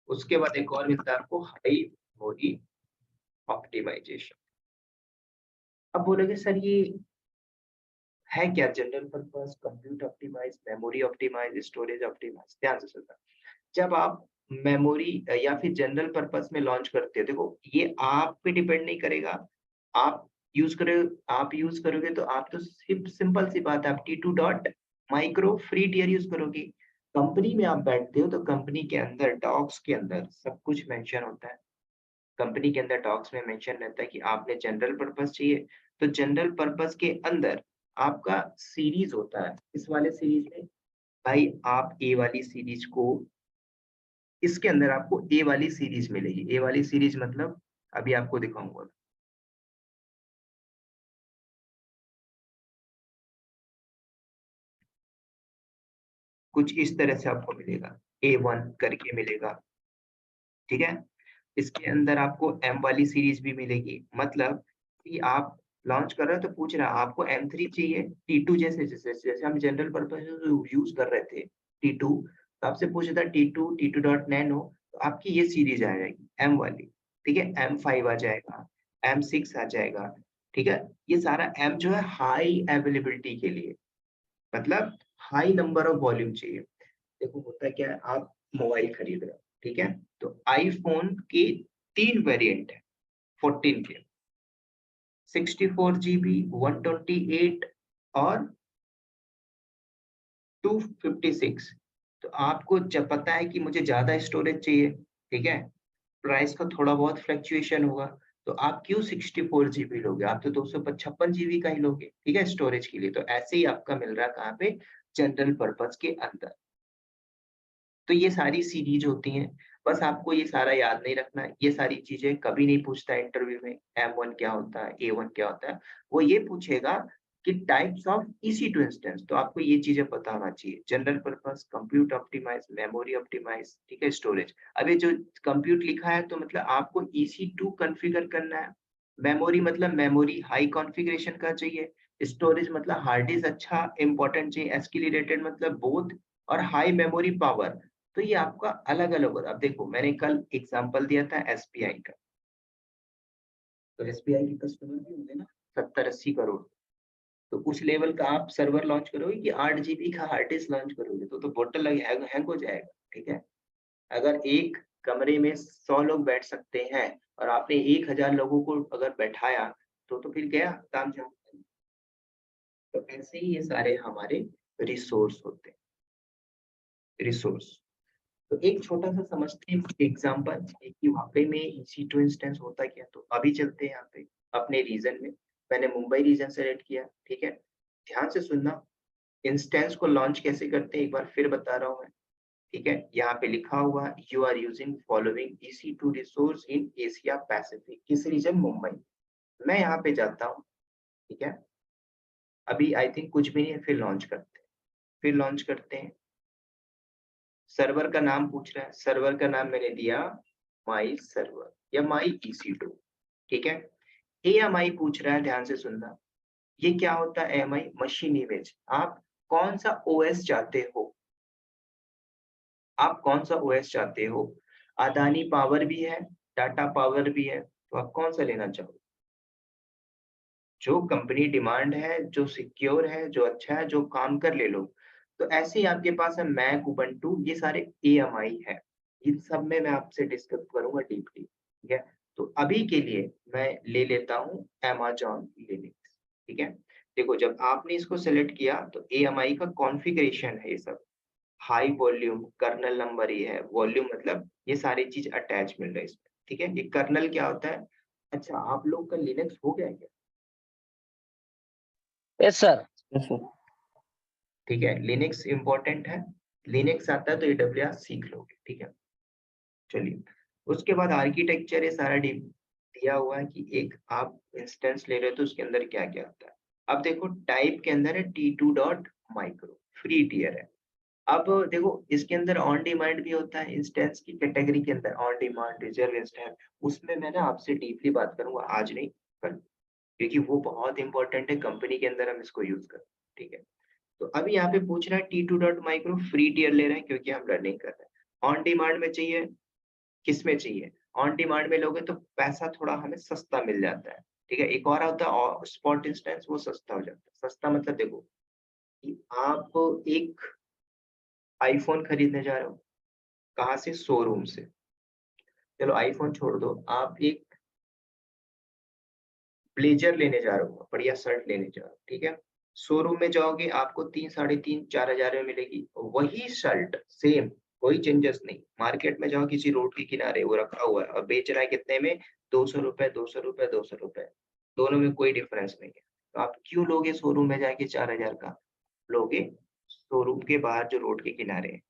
उसके बाद एक और मिलता है आपको हाई मेमोरी ऑप्टिमाइजेशन। अब बोलोगे सर ये है क्या? General purpose, compute optimize, memory optimize, storage optimize. ध्यान से सुनना, जब आप मेमोरी या फिर जनरल पर्पस में लॉन्च करते हो, देखो ये आप पे डिपेंड नहीं करेगा, आप यूज करोगे तो आप तो सिंपल सी बात है, आप T2 dot micro free tier use करोगे। कंपनी में आप बैठते हो तो कंपनी के अंदर डॉक्स के अंदर सब कुछ मेंशन होता है। कंपनी के अंदर डॉक्स में मेंशन रहता है कि आपने जनरल पर्पस चाहिए, तो जनरल पर्पस के अंदर आपका सीरीज होता है। इस वाले सीरीज में भाई आप ए वाली सीरीज को, इसके अंदर आपको ए वाली सीरीज मिलेगी। ए वाली सीरीज मतलब अभी आपको दिखाऊंगा, कुछ इस तरह से आपको मिलेगा, A1 करके मिलेगा, ठीक है। इसके अंदर आपको M वाली सीरीज भी मिलेगी, मतलब कि आप लॉन्च कर रहे हो तो पूछ रहा है आपको M3 चाहिए, T2 जैसे जैसे जैसे हम जनरल पर्पस यूज कर रहे थे T2, तो आपसे पूछ रहा था T2 T2 डॉट नैनो, तो आपकी ये सीरीज आ जाएगी M वाली, ठीक है। M5 आ जाएगा, M6 आ जाएगा, ठीक है। ये सारा M जो है हाई अवेलेबिलिटी के लिए, मतलब हाई नंबर ऑफ वॉल्यूम चाहिए। देखो होता क्या है, आप मोबाइल खरीद रहे हो, ठीक है, तो आईफोन के 3 वेरिएंट है 14 के, 64 GB, 128 और 256। तो आपको जब पता है कि मुझे ज्यादा स्टोरेज चाहिए, ठीक है, प्राइस का थोड़ा बहुत फ्लक्चुएशन होगा, तो आप क्यों 64 GB लोगे, आप तो 256 GB का ही लोगे, ठीक है, स्टोरेज के लिए। तो ऐसे ही आपका मिल रहा है कहाँ पे? जनरल पर्पस के अंदर। तो ये सारी सीरीज होती हैं, बस आपको ये सारा याद नहीं रखना है। ये सारी चीजें कभी नहीं पूछता है इंटरव्यू में, M1 क्या होता है, A1 क्या होता है। वो ये पूछेगा कि टाइप्स ऑफ EC2 इंस्टेंस, तो आपको ये चीजें पता होना चाहिए। General purpose, compute optimize, memory optimize, ठीक है, स्टोरेज। अब ये जो कंप्यूट लिखा है तो मतलब आपको EC2 कॉन्फ़िगर करना है, मेमोरी मतलब मेमोरी हाई कॉन्फ़िगरेशन का चाहिए, स्टोरेज मतलब हार्ड डिस्क अच्छा इंपॉर्टेंट चाहिए, एक्सीलरेटेड मतलब बोथ, और हाई मेमोरी पावर। तो ये आपका अलग-अलग होगा। अब देखो मैंने कल एग्जांपल दिया था SBI का, तो SBI के कस्टमर भी होंगे ना 70-80 करोड़। तो उस लेवल का आप सर्वर लॉन्च करोगे कि 8 GB का हार्ड डिस्क लॉन्च करोगे, तो बोतल लगे हैंग हो जाएगा, ठीक है। अगर एक कमरे में 100 लोग बैठ सकते हैं और आपने 1000 लोगों को अगर बैठाया, तो फिर गया काम जहाँ। तो ऐसे ही ये सारे हमारे रिसोर्स होते हैं, रिसोर्स। तो एक छोटा सा समझते हैं एग्जांपल कि वाकई में EC2 इंस्टेंस होता क्या। तो अभी चलते हैं यहाँ पे अपने रीजन में, मैंने मुंबई रीजन सेलेक्ट किया, ठीक है। ध्यान से सुनना, इंस्टेंस को लॉन्च कैसे करते हैं एक बार फिर बता रहा हूँ मैं, ठीक है। यहाँ पे लिखा हुआ you are using following EC2 resource in Asia Pacific, किस रीजन? मुंबई। मैं यहाँ पे जाता हूँ, ठीक है। अभी आई थिंक कुछ भी नहीं है, फिर लॉन्च करते हैं, फिर लॉन्च करते हैं। सर्वर का नाम पूछ रहा है, सर्वर का नाम मैंने दिया माई सर्वर या माई EC2, ठीक है। AMI पूछ रहा है, ध्यान से सुनना, ये क्या होता है AMI? Machine image. आप कौन सा OS चाहते हो, आप कौन सा OS चाहते हो? अदानी पावर भी है, टाटा पावर भी है, तो आप कौन सा लेना चाहोगे? जो कंपनी डिमांड है, जो सिक्योर है, जो अच्छा है, जो काम कर ले लो। तो ऐसे ही आपके पास है मैक, उबंटू, ये सारे AMI है। इन सब में मैं आपसे डिस्कस करूंगा डीपली, ठीक है। तो अभी के लिए मैं ले लेता हूँ Amazon लिनक्स, ठीक है। देखो जब आपने इसको सेलेक्ट किया तो AMI का कॉन्फ़िगरेशन है ये सब, हाई वॉल्यूम, कर्नल नंबर ये है, वॉल्यूम मतलब ये सारी चीज अटैच मिल रहा है इसमें, ठीक है। ये कर्नल क्या होता है? अच्छा आप लोग का लिनक्स हो गया क्या? Yes sir. Yes sir. ठीक है, लिनक्स इंपॉर्टेंट है, लिनक्स आता है तो AWS सीख लोगे, ठीक है। चलिए उसके बाद आर्किटेक्चर ये सारा दिया हुआ है कि एक आप इंस्टेंस ले रहे हो तो उसके अंदर क्या क्या आता है। अब देखो टाइप के अंदर है T2.micro, फ्री टियर है। अब देखो इसके अंदर ऑन डिमांड भी होता है, इंस्टेंस की कैटेगरी के अंदर ऑन डिमांड, रिजर्व इंस्टेंस, उसमें मैं ना आपसे डीपली बात करूंगा, आज नहीं कल, क्योंकि वो बहुत इंपॉर्टेंट है, कंपनी के अंदर हम इसको यूज करते हैं, ठीक है। तो अभी यहाँ पे पूछ रहा है T2.micro फ्री टियर ले रहे हैं क्योंकि हम लर्निंग कर रहे हैं। ऑन डिमांड में चाहिए, किस में चाहिए? ऑन डिमांड में लोगे तो पैसा थोड़ा हमें सस्ता मिल जाता है, ठीक है। एक और होता है स्पॉट इंस्टेंस, वो सस्ता हो जाता है। सस्ता मतलब देखो कि आप एक आईफोन खरीदने जा रहे हो, कहाँ से? शोरूम से। चलो आईफोन छोड़ दो, आप एक ब्लेजर लेने जा रहे हो, बढ़िया शर्ट लेने जा रहे हो, ठीक है। शोरूम में जाओगे, आपको 3, 3.5, 4,000 में मिलेगी वही शर्ट, सेम, कोई चेंजेस नहीं। मार्केट में जाओ किसी रोड के किनारे, वो रखा हुआ है और बेच रहा है कितने में? 200 रुपए, 200 रुपए, 200 रुपए, दोनों में कोई डिफरेंस नहीं है। तो आप क्यों लोगे शोरूम में जाके 4,000 का? लोगे शोरूम के बाहर जो रोड के किनारे है।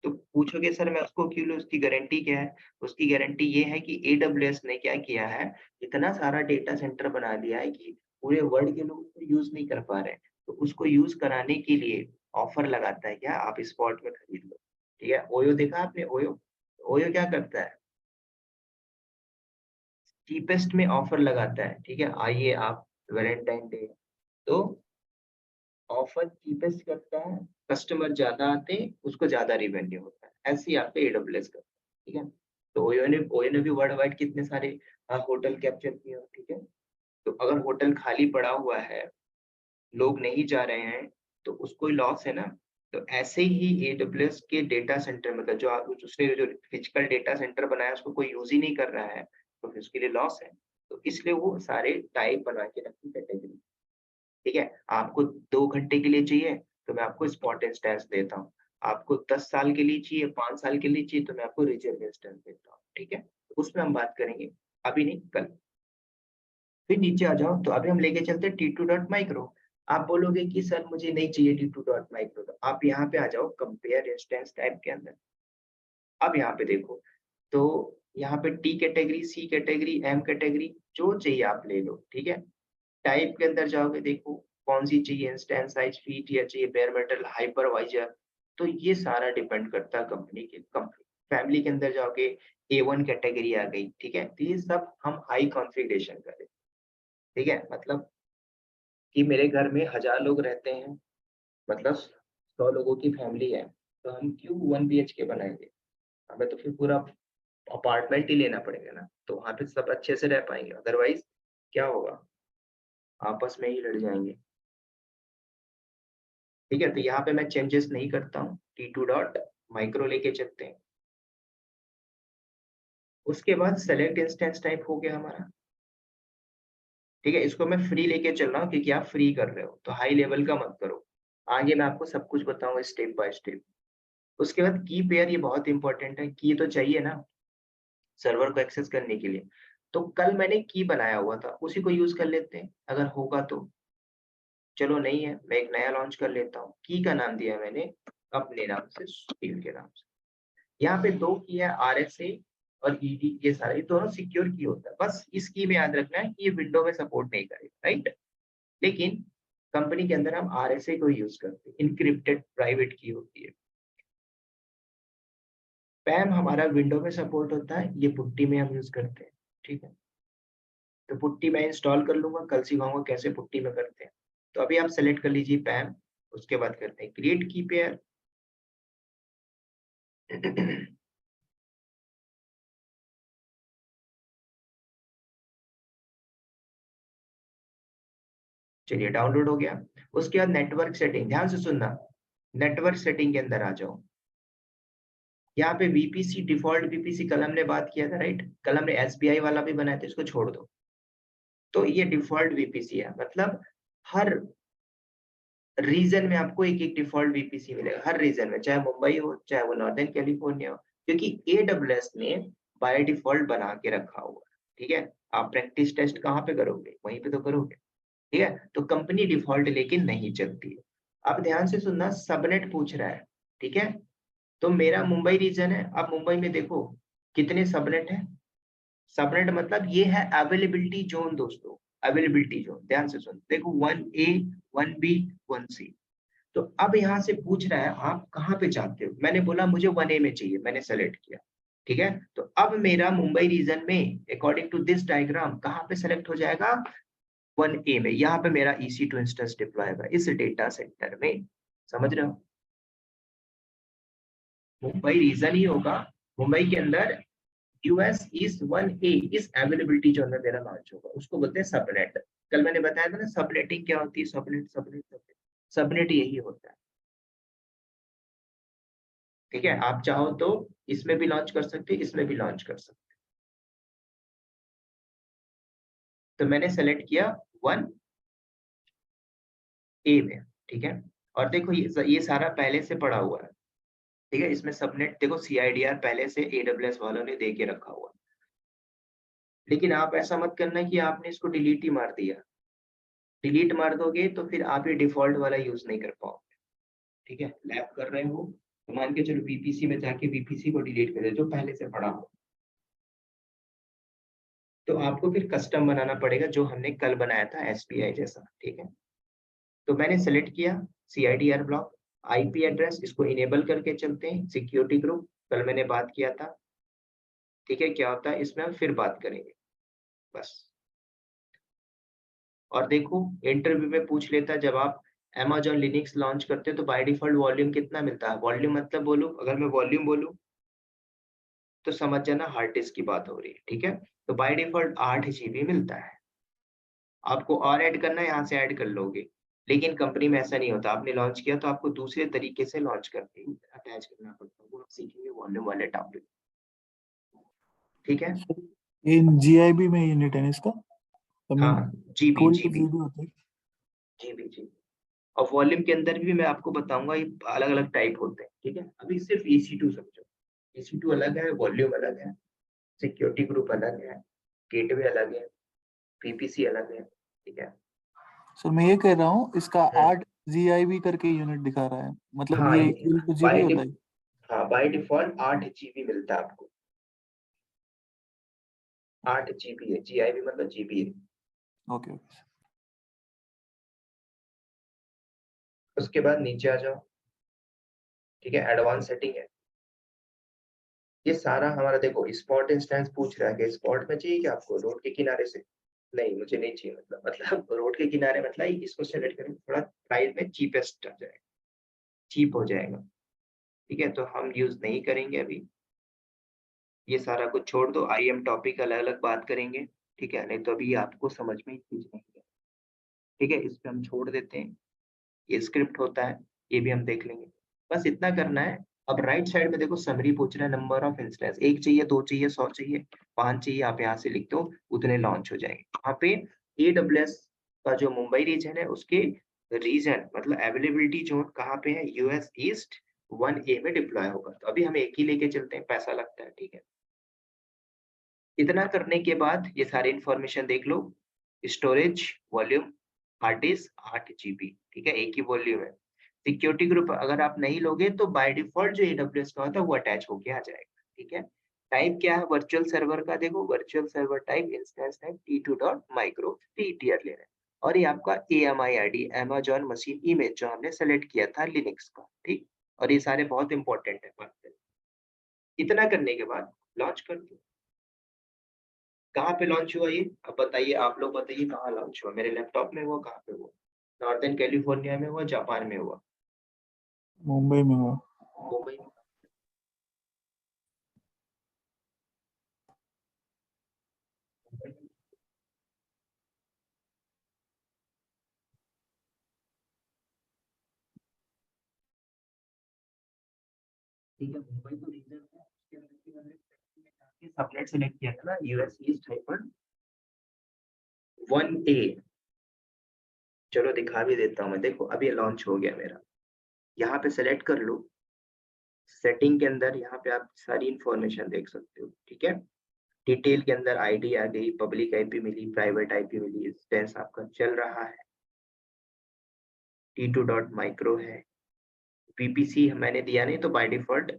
तो पूछोगे सर मैं उसको क्यों लूं, उसकी गारंटी क्या है? उसकी गारंटी ये है कि AWS ने क्या किया है, इतना सारा डेटा सेंटर बना दिया है कि पूरे वर्ल्ड के लोग उसको यूज नहीं कर पा रहे हैं। तो उसको यूज कराने के लिए ऑफर लगाता है, क्या आप स्पॉट में खरीद लो, ठीक है। ओयो देखा आपने? ओयो, ओयो क्या करता है? चीपेस्ट में ऑफर लगाता है, ठीक है। आइए आप, वैलेंटाइन डे, तो ऑफर चीपेस्ट करता है, कस्टमर ज्यादा आते हैं, उसको ज्यादा रिवेन्यू होता है। ऐसे ही आपके AWS करता है, ठीक है। तो ओयो ने भी वर्ल्ड वाइड कितने सारे होटल कैप्चर किए हो, ठीक है। तो अगर होटल खाली पड़ा हुआ है, लोग नहीं जा रहे हैं, तो उसको लॉस है ना। तो ऐसे ही AWS के डेटा सेंटर, मतलब जो उसने जो फिजिकल डेटा सेंटर बनाया उसको कोई यूज ही नहीं कर रहा है, तो फिर उसके लिए लॉस है। तो इसलिए वो सारे टाइप बना के रखी कैटेगरी, ठीक है। आपको 2 घंटे के लिए चाहिए तो मैं आपको स्पॉट इंस्टेंस देता हूँ। आपको 10 साल के लिए चाहिए, 5 साल के लिए चाहिए तो मैं आपको रिजर्व इंस्टेंस देता हूँ, ठीक है। उसमें हम बात करेंगे, अभी नहीं, कल। फिर नीचे आ जाओ, तो अभी हम लेके चलते हैं T2.micro। आप बोलोगे कि सर मुझे नहीं चाहिए T2.micro, तो आप यहाँ पे आ जाओ कंपेयर इंस्टेंस टाइप के अंदर। अब यहाँ पे देखो, तो यहाँ पे T category, C category, M category, जो चाहिए आप ले लो, ठीक है। टाइप के अंदर जाओगे, देखो कौन सी चाहिए, इंस्टेंस साइज, फीट, या चाहिए बेयर मेटल, हाइपरवाइजर। तो ये सारा डिपेंड करता है कंपनी। फैमिली के अंदर जाओगे, A1 कैटेगरी आ गई, ठीक है। तो ये सब हम हाई कॉन्फ़िगरेशन करें, ठीक है। मतलब कि मेरे घर में 1000 लोग रहते हैं, मतलब 100 लोगों की फैमिली है, तो हम क्यों 1 BHK बनाएंगे? हमें तो फिर पूरा अपार्टमेंट ही लेना पड़ेगा ना, तो वहां पे सब अच्छे से रह पाएंगे। अदरवाइज क्या होगा? आपस में ही लड़ जाएंगे, ठीक है। तो यहाँ पे मैं चेंजेस नहीं करता हूँ, T2.micro लेके चलते हैं। उसके बाद सेलेक्ट इंस्टेंस टाइप हो गया हमारा, ठीक है। इसको मैं फ्री लेके चल रहा हूँ क्योंकि आप फ्री कर रहे हो, तो हाई लेवल का मत करो। आगे मैं आपको सब कुछ बताऊंगा स्टेप बाय स्टेप। उसके बाद की पेयर, ये बहुत इंपॉर्टेंट है। की तो चाहिए ना सर्वर को एक्सेस करने के लिए। तो कल मैंने की बनाया हुआ था, उसी को यूज कर लेते हैं अगर होगा तो। चलो नहीं है, मैं एक नया लॉन्च कर लेता हूँ। की का नाम दिया मैंने अपने नाम से, स्टील के नाम से। यहाँ पे 2 की है, RSA और ED, ये सारे दोनों सिक्योर की होता है। बस इस की में याद रखना है कि ये विंडो में सपोर्ट नहीं करेगा, राइट। लेकिन कंपनी के अंदर हम RSA को यूज करते हैं, इनक्रिप्टेड प्राइवेट की होती है। पैम हमारा विंडो में सपोर्ट होता है, ये पुट्टी में हम यूज करते हैं, ठीक है। तो पुट्टी मैं इंस्टॉल कर लूंगा, कल सिखाऊंगा कैसे पुट्टी में करते हैं। तो अभी आप सेलेक्ट कर लीजिए पैम, उसके बाद करते हैं क्रिएट की पेयर। चलिए डाउनलोड हो गया। उसके बाद नेटवर्क सेटिंग, ध्यान से सुनना। नेटवर्क सेटिंग के अंदर आ जाओ। यहाँ पे VPC, डिफॉल्ट VPC कल हमने बात किया था, राइट। कल हमने SBI वाला भी बनाया था, इसको छोड़ दो। तो ये डिफॉल्ट VPC है, मतलब हर रीजन में आपको एक डिफॉल्ट VPC मिलेगा, हर रीजन में, चाहे मुंबई हो, चाहे वो नॉर्दर्न कैलिफोर्निया हो, क्योंकि AWS ने बाय डिफॉल्ट बना के रखा हुआ है, ठीक है। आप प्रैक्टिस टेस्ट कहाँ पे करोगे? वहीं पे तो करोगे, ठीक है। तो कंपनी डिफॉल्ट लेके नहीं चलती है। अब ध्यान से सुनना, सबनेट पूछ रहा है, ठीक है। तो मेरा मुंबई रीजन है। अब मुंबई में देखो कितने सबनेट है। सबनेट मतलब ये है अवेलेबिलिटी जोन दोस्तों, अवेलेबिलिटी जोन, ध्यान से सुन, देखो 1A 1B 1C। तो अब यहाँ से पूछ रहा है आप कहाँ पे चाहते हो, मैंने बोला मुझे 1A में चाहिए, मैंने सेलेक्ट किया, ठीक है। तो अब मेरा मुंबई रीजन में अकॉर्डिंग टू दिस डायग्राम कहाँ पे सेलेक्ट हो जाएगा, 1A में। यहाँ पे मेरा EC2 इंस्टेंस डिप्लॉय होगा इस डेटा सेंटर में, समझ रहे हो, मुंबई रीजन ही होगा, मुंबई के अंदर यूएस ईस्ट 1A इस अवेलेबिलिटी जोन में मेरा लॉन्च होगा, उसको बोलते हैं सबनेट। कल मैंने बताया था ना सबनेटिंग क्या होती है, सबनेट सबनेट सबनेट सबनेट यही होता है, ठीक है। आप चाहो तो इसमें भी लॉन्च कर सकते हैं, इसमें भी लॉन्च कर सकते हैं। तो मैंने सेलेक्ट किया 1A में, ठीक है। और देखो ये सारा पहले से पड़ा हुआ है, ठीक है। इसमें सबनेट देखो CIDR पहले से AWS वालों ने दे के रखा हुआ है, लेकिन आप ऐसा मत करना कि आपने इसको डिलीट ही मार दिया, डिलीट मार दोगे तो फिर आप ये डिफॉल्ट वाला यूज नहीं कर पाओगे, ठीक है। लैब कर रहे हो तो मान के चलो VPC में जाके VPC को डिलीट कर दे जो पहले से पड़ा हो, तो आपको फिर कस्टम बनाना पड़ेगा जो हमने कल बनाया था SPI जैसा, ठीक है। तो मैंने सेलेक्ट किया CIDR ब्लॉक, IP एड्रेस इसको इनेबल करके चलते हैं, सिक्योरिटी ग्रुप कल मैंने बात किया था, ठीक है। क्या होता है इसमें हम फिर बात करेंगे बस। और देखो इंटरव्यू में पूछ लेता, जब आप Amazon लिनक्स लॉन्च करते हो तो बाय डिफॉल्ट वॉल्यूम कितना मिलता है, वॉल्यूम मतलब बोलूं, अगर मैं वॉल्यूम बोलूं तो समझ जाना हार्ड डिस्क की बात हो रही है, ठीक है। तो बाय डिफॉल्ट 8 GB मिलता है, आपको और ऐड करना है यहाँ से ऐड कर लोगे, लेकिन कंपनी में ऐसा नहीं होता, आपने लॉन्च किया तो आपको दूसरे तरीके से लॉन्च करके अटैच करना पड़ता है, वो आप सीखेंगे वॉल्यूम वाले टॉपिक, ठीक है। इन GIB में यूनिट है इसका, हाँ GB कोई GB GB होता है। GB। और वॉल्यूम के अंदर भी मैं आपको बताऊंगा ये अलग अलग टाइप होते हैं, ठीक है। अभी सिर्फ EC2 समझो, EC2 अलग है, वॉल्यूम अलग है, सिक्योरिटी ग्रुप अलग है, गेटवे अलग है, VPC अलग है, ठीक है। सर मैं ये कह रहा हूँ इसका हम्म। 8 GIB करके यूनिट दिखा रहा है, मतलब हाँ ये ये इक्वल टू बाय 0 होता है। हाँ बाय डिफॉल्ट 8 GB मिलता है आपको, 8 GB है, GIB मतलब GB है। Okay okay. उसके बाद नीचे आ जाओ, ठीक है। एडवांस सेटिंग है, ये सारा हमारा देखो स्पॉट इंस्टेंस पूछ रहा है कि स्पॉट में चाहिए कि आपको रोड के किनारे से, नहीं मुझे नहीं चाहिए, मतलब रोड के किनारे मतलब इसको सेलेक्ट करें थोड़ा प्राइस में चीपेस्ट आ जाएगा, चीप हो जाएगा, ठीक है। तो हम यूज नहीं करेंगे अभी, ये सारा कुछ छोड़ दो, IM टॉपिक अलग अलग बात करेंगे, ठीक है। नहीं तो अभी आपको समझ में चीज नहीं है, ठीक है, इस पे हम छोड़ देते हैं। ये स्क्रिप्ट होता है, ये भी हम देख लेंगे, बस इतना करना है। अब राइट साइड में देखो समरी पूछ रहा है, नंबर ऑफ इंस्टेंस, 1 चाहिए, 2 चाहिए, 100 चाहिए, 5 चाहिए, आप यहाँ से लिख दो, उतने लॉन्च हो जाएंगे। वहाँ पे AWS का जो मुंबई रीजन है उसके रीजन मतलब अवेलेबिलिटी जोन कहाँ पे है, US ईस्ट 1A में डिप्लॉय होगा। तो अभी हम एक ही लेके चलते हैं, पैसा लगता है, ठीक है। इतना करने के बाद ये सारी इंफॉर्मेशन देख लो, storage volume hard disk 8 GB, ठीक है, एक ही वॉल्यूम है। सिक्योरिटी ग्रुप अगर आप नहीं लोगे तो बाय डिफॉल्ट जो AWS का होता है वो अटैच होके आ जाएगा, ठीक है। टाइप क्या है वर्चुअल सर्वर का, देखो virtual server type instance type T2.micro TTR ले रहे हैं, और ये आपका AMIID Amazon मशीन इमेज जो हमने सेलेक्ट किया था लिनक्स का, ठीक। और ये सारे बहुत इंपॉर्टेंट है बात करें। इतना करने के बाद लॉन्च कर दो। कहाँ पे लॉन्च हुआ ये, अब बताइए, आप लोग बताइए कहाँ लॉन्च हुआ, मेरे लैपटॉप में हुआ, कहाँ पे हुआ, नॉर्दर्न कैलिफोर्निया में हुआ, जापान में हुआ, मुंबई में हुआ। मुंबई में। ठीक है, मुंबई तो रीजन है, उसके बाद फिर हमने सबनेट सेलेक्ट किया था ना, US ईस्ट हाइफन 1A। चलो दिखा भी देता हूँ मैं, देखो अभी लॉन्च हो गया मेरा, यहाँ पे सेलेक्ट कर लो, सेटिंग के अंदर यहाँ पे आप सारी इंफॉर्मेशन देख सकते हो, ठीक है। डिटेल के अंदर ID आ गई, पब्लिक IP मिली, प्राइवेट IP मिली, इंस्टेंस आपका चल रहा है, T2.micro है, VPC मैंने दिया नहीं तो बाय डिफॉल्ट,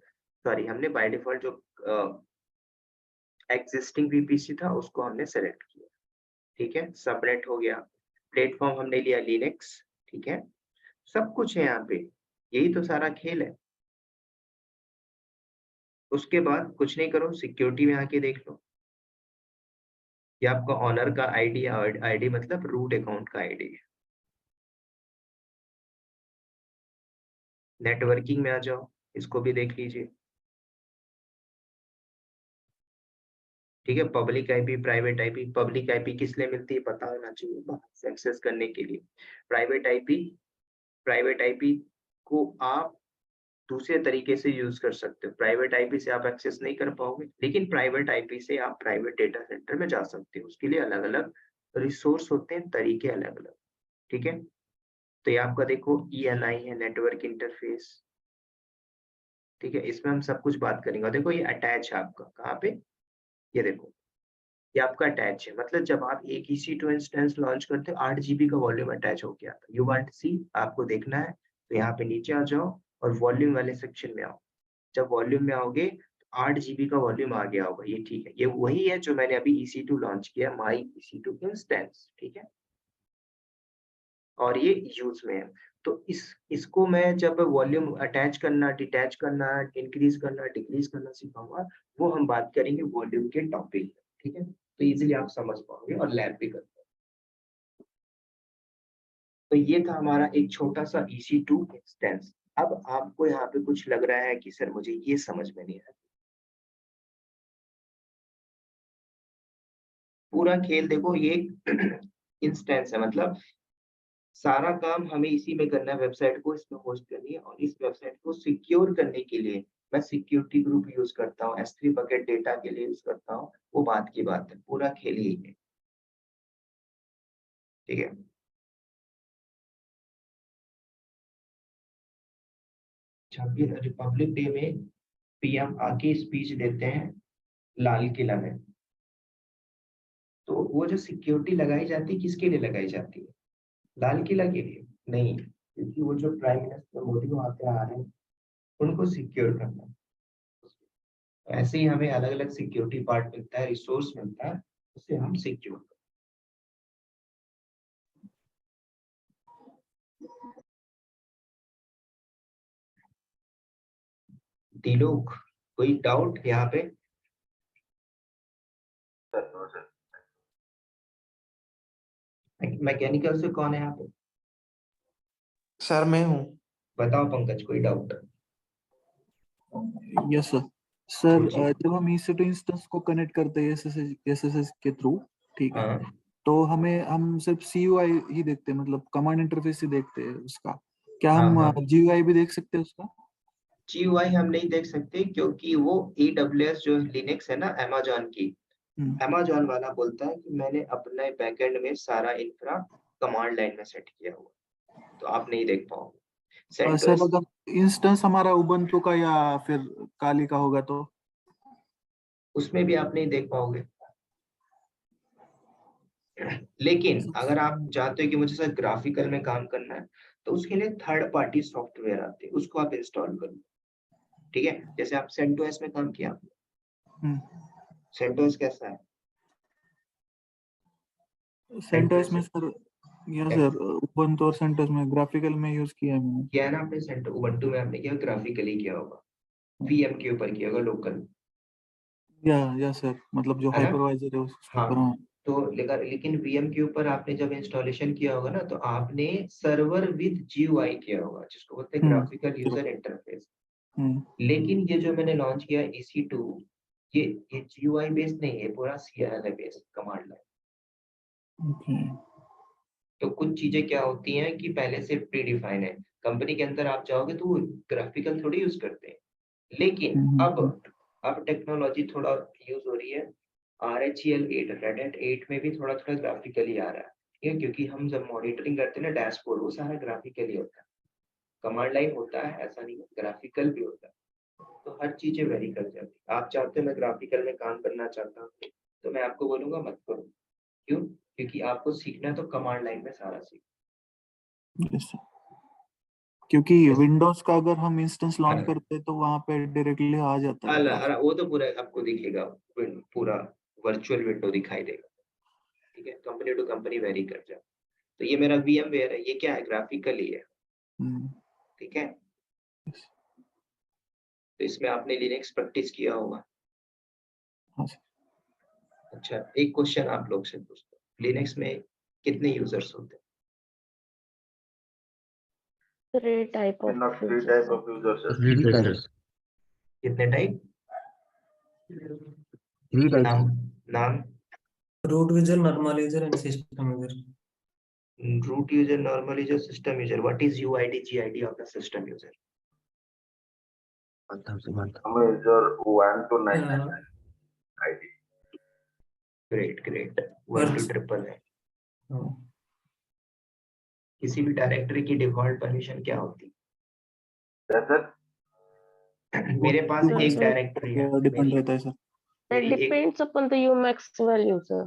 सॉरी हमने बाय डिफॉल्ट जो एग्जिस्टिंग VPC था उसको हमने सेलेक्ट किया, ठीक है, सबनेट हो गया, प्लेटफॉर्म हमने लिया लिनक्स, ठीक है, सब कुछ है यहाँ पे, यही तो सारा खेल है। उसके बाद कुछ नहीं करो, सिक्योरिटी में आके देख लो, ये आपका ऑनर का आईडी, आईडी मतलब रूट अकाउंट का आईडी है। नेटवर्किंग में आ जाओ, इसको भी देख लीजिए, ठीक है। Public IP, private IP, public IP किस लिए मिलती है पता होना चाहिए, बाहर से एक्सेस करने के लिए। प्राइवेट आईपी को आप दूसरे तरीके से यूज कर सकते हो, प्राइवेट आईपी से आप एक्सेस नहीं कर पाओगे, लेकिन प्राइवेट आईपी से आप प्राइवेट डेटा सेंटर में जा सकते हो, उसके लिए अलग अलग रिसोर्स होते हैं, तरीके अलग अलग, ठीक है। तो ये आपका देखो ENI है, नेटवर्क इंटरफेस, ठीक है, इसमें हम सब कुछ बात करेंगे। देखो ये अटैच है आपका, कहाँ पे, ये देखो, ये आपका अटैच है, मतलब जब आप एक EC2 इंस्टेंस लॉन्च करते हो 8 GB का वॉल्यूम अटैच हो गया था। यू वांट सी, आपको देखना है तो यहाँ पे नीचे आ जाओ और वॉल्यूम वाले सेक्शन में आओ। जब वॉल्यूम में आओगे तो 8 GB का वॉल्यूम आ गया होगा, ये ठीक है, ये वही है जो मैंने अभी EC2 लॉन्च किया, माई EC2 इंस्टेंस, ठीक है, और ये यूज में है। तो इसको मैं जब वॉल्यूम अटैच करना, डिटैच करना, इंक्रीज करना, डिक्रीज करना सिखाऊंगा, वो हम बात करेंगे वॉल्यूम के टॉपिक, ठीक है, तो इजीली आप समझ पाओगे और लैब भी कर पाओगे। तो ये था हमारा एक छोटा सा EC2 इंस्टेंस। अब आपको यहाँ पे कुछ लग रहा है कि सर मुझे ये समझ में नहीं आया, पूरा खेल देखो, ये इंस्टेंस है, मतलब सारा काम हमें इसी में करना है, वेबसाइट को इसमें होस्ट करनी है, और इस वेबसाइट को सिक्योर करने के लिए मैं सिक्योरिटी ग्रुप यूज करता हूँ, S3 बकेट डेटा के लिए यूज करता हूँ, वो बात की बात है, पूरा खेल यही है, ठीक है। जब रिपब्लिक डे में PM आके स्पीच देते हैं लाल किला में, तो वो जो सिक्योरिटी लगाई जाती है किसके लिए लगाई जाती है, लाल किला के लिए नहीं, क्योंकि वो जो प्राइम मिनिस्टर मोदी वहां पे आ रहे हैं उनको सिक्योर करना है। ऐसे ही हमें अलग अलग सिक्योरिटी पार्ट मिलता है, रिसोर्स मिलता है, उससे हम सिक्योर। लोग कोई डाउट यहाँ पे, मैकेनिकल से कौन है यहाँ पे, सर मैं हूँ। बताओ पंकज, कोई डाउट? Yes sir. सर पूछिए। जब हम EC2 इंस्टेंस को कनेक्ट करते हैं SSH के थ्रू, ठीक है, हाँ, तो हम सिर्फ CUI ही देखते हैं, मतलब कमांड इंटरफेस ही देखते हैं उसका, क्या हाँ, हम हाँ। GUI भी देख सकते हैं उसका? GUI हम नहीं देख सकते, क्योंकि वो AWS जो लिनक्स है ना अमेजॉन की, अमेजॉन वाला बोलता है कि मैंने अपने बैकएंड में सारा इंफ्रा कमांड लाइन में सेट किया हुआ, तो आप नहीं देख पाओगे। सर CentOS अगर इंस्टेंस हमारा उबंटू का या फिर काली का होगा तो? उसमें भी आप नहीं देख पाओगे। लेकिन अगर आप चाहते हो कि मुझे सर ग्राफिकल में काम करना है, तो उसके लिए थर्ड पार्टी सॉफ्टवेयर आते हैं, उसको आप इंस्टॉल कर लो, ठीक है। जैसे आप CentOS में काम किया, CentOS कैसा है? CentOS में सर, यस सर, उबंटू और CentOS में ग्राफिकल में यूज किया है मैंने। किया है ना आपने, सेंटर उबंटू में आपने किया, ग्राफिकली किया होगा, VM के ऊपर किया होगा, लोकल, या सर, मतलब जो है ना? हाइपरवाइजर है उसके ऊपर। हाँ, हाँ। तो लेकिन VM के ऊपर आपने जब इंस्टॉलेशन किया होगा ना, तो आपने सर्वर विद GUI किया होगा, जिसको बोलते हैं ग्राफिकल यूजर इंटरफेस। लेकिन ये जो मैंने लॉन्च किया EC2, ये GUI बेस्ड नहीं है, पूरा CLI बेस्ड कमांड लाइन। तो कुछ चीजें क्या होती हैं कि पहले से प्री डिफाइन है, कंपनी के अंदर आप जाओगे तो वो ग्राफिकल थोड़ी यूज करते हैं, लेकिन अब टेक्नोलॉजी थोड़ा यूज हो रही है, RHEL8 Red Hat 8 में भी थोड़ा थोड़ा ग्राफिकली आ रहा है, ठीक है, क्योंकि हम जब मॉनिटरिंग करते हैं ना डैशबोर्ड, वो सारा ग्राफिकली होता है, कमांड लाइन होता है, ऐसा नहीं, ग्राफिकल भी होता है, तो हर चीजें वेरी कर जाती है। आप चाहते हो मैं ग्राफिकल में काम करना चाहता हूँ, तो मैं आपको बोलूंगा मत करो, क्यों? क्योंकि आपको सीखना तो कमांड लाइन में सारा सीखना, क्योंकि विंडोज का अगर हम इंस्टेंस लॉन्च करते हैं तो वहां पे डायरेक्टली आ जाता है। वो तो पूरा आपको दिखेगा, पूरा वर्चुअल विंडो दिखाई देगा, ठीक है, कंपनी टू कंपनी वेरी कर जाए। तो ये मेरा VMware है, ये क्या है, ग्राफिकली है, हम्म, ठीक है। तो इसमें आपने लिनक्स प्रैक्टिस किया होगा। हाँ सर। अच्छा, एक क्वेश्चन आप लोग से पूछता हूँ, लिनक्स में कितने यूजर्स होते हैं? Three type of Not three users, type sir. of users, sir. Three types. कितने टाइप? Three types. नाम नाम root user, normal user, and system user. root user, normal user, system user. What is UID, GID of the system user? Some user 1 to 9 Uh, ID. Great, great. 1 to triple है। किसी भी डायरेक्टरी की डिफॉल्ट परमिशन क्या होती Yes, sir. है? मेरे पास वो एक तो डायरेक्टरी है, डिपेंड रहता है सर। That मेरी एक depends upon the Umax value, sir.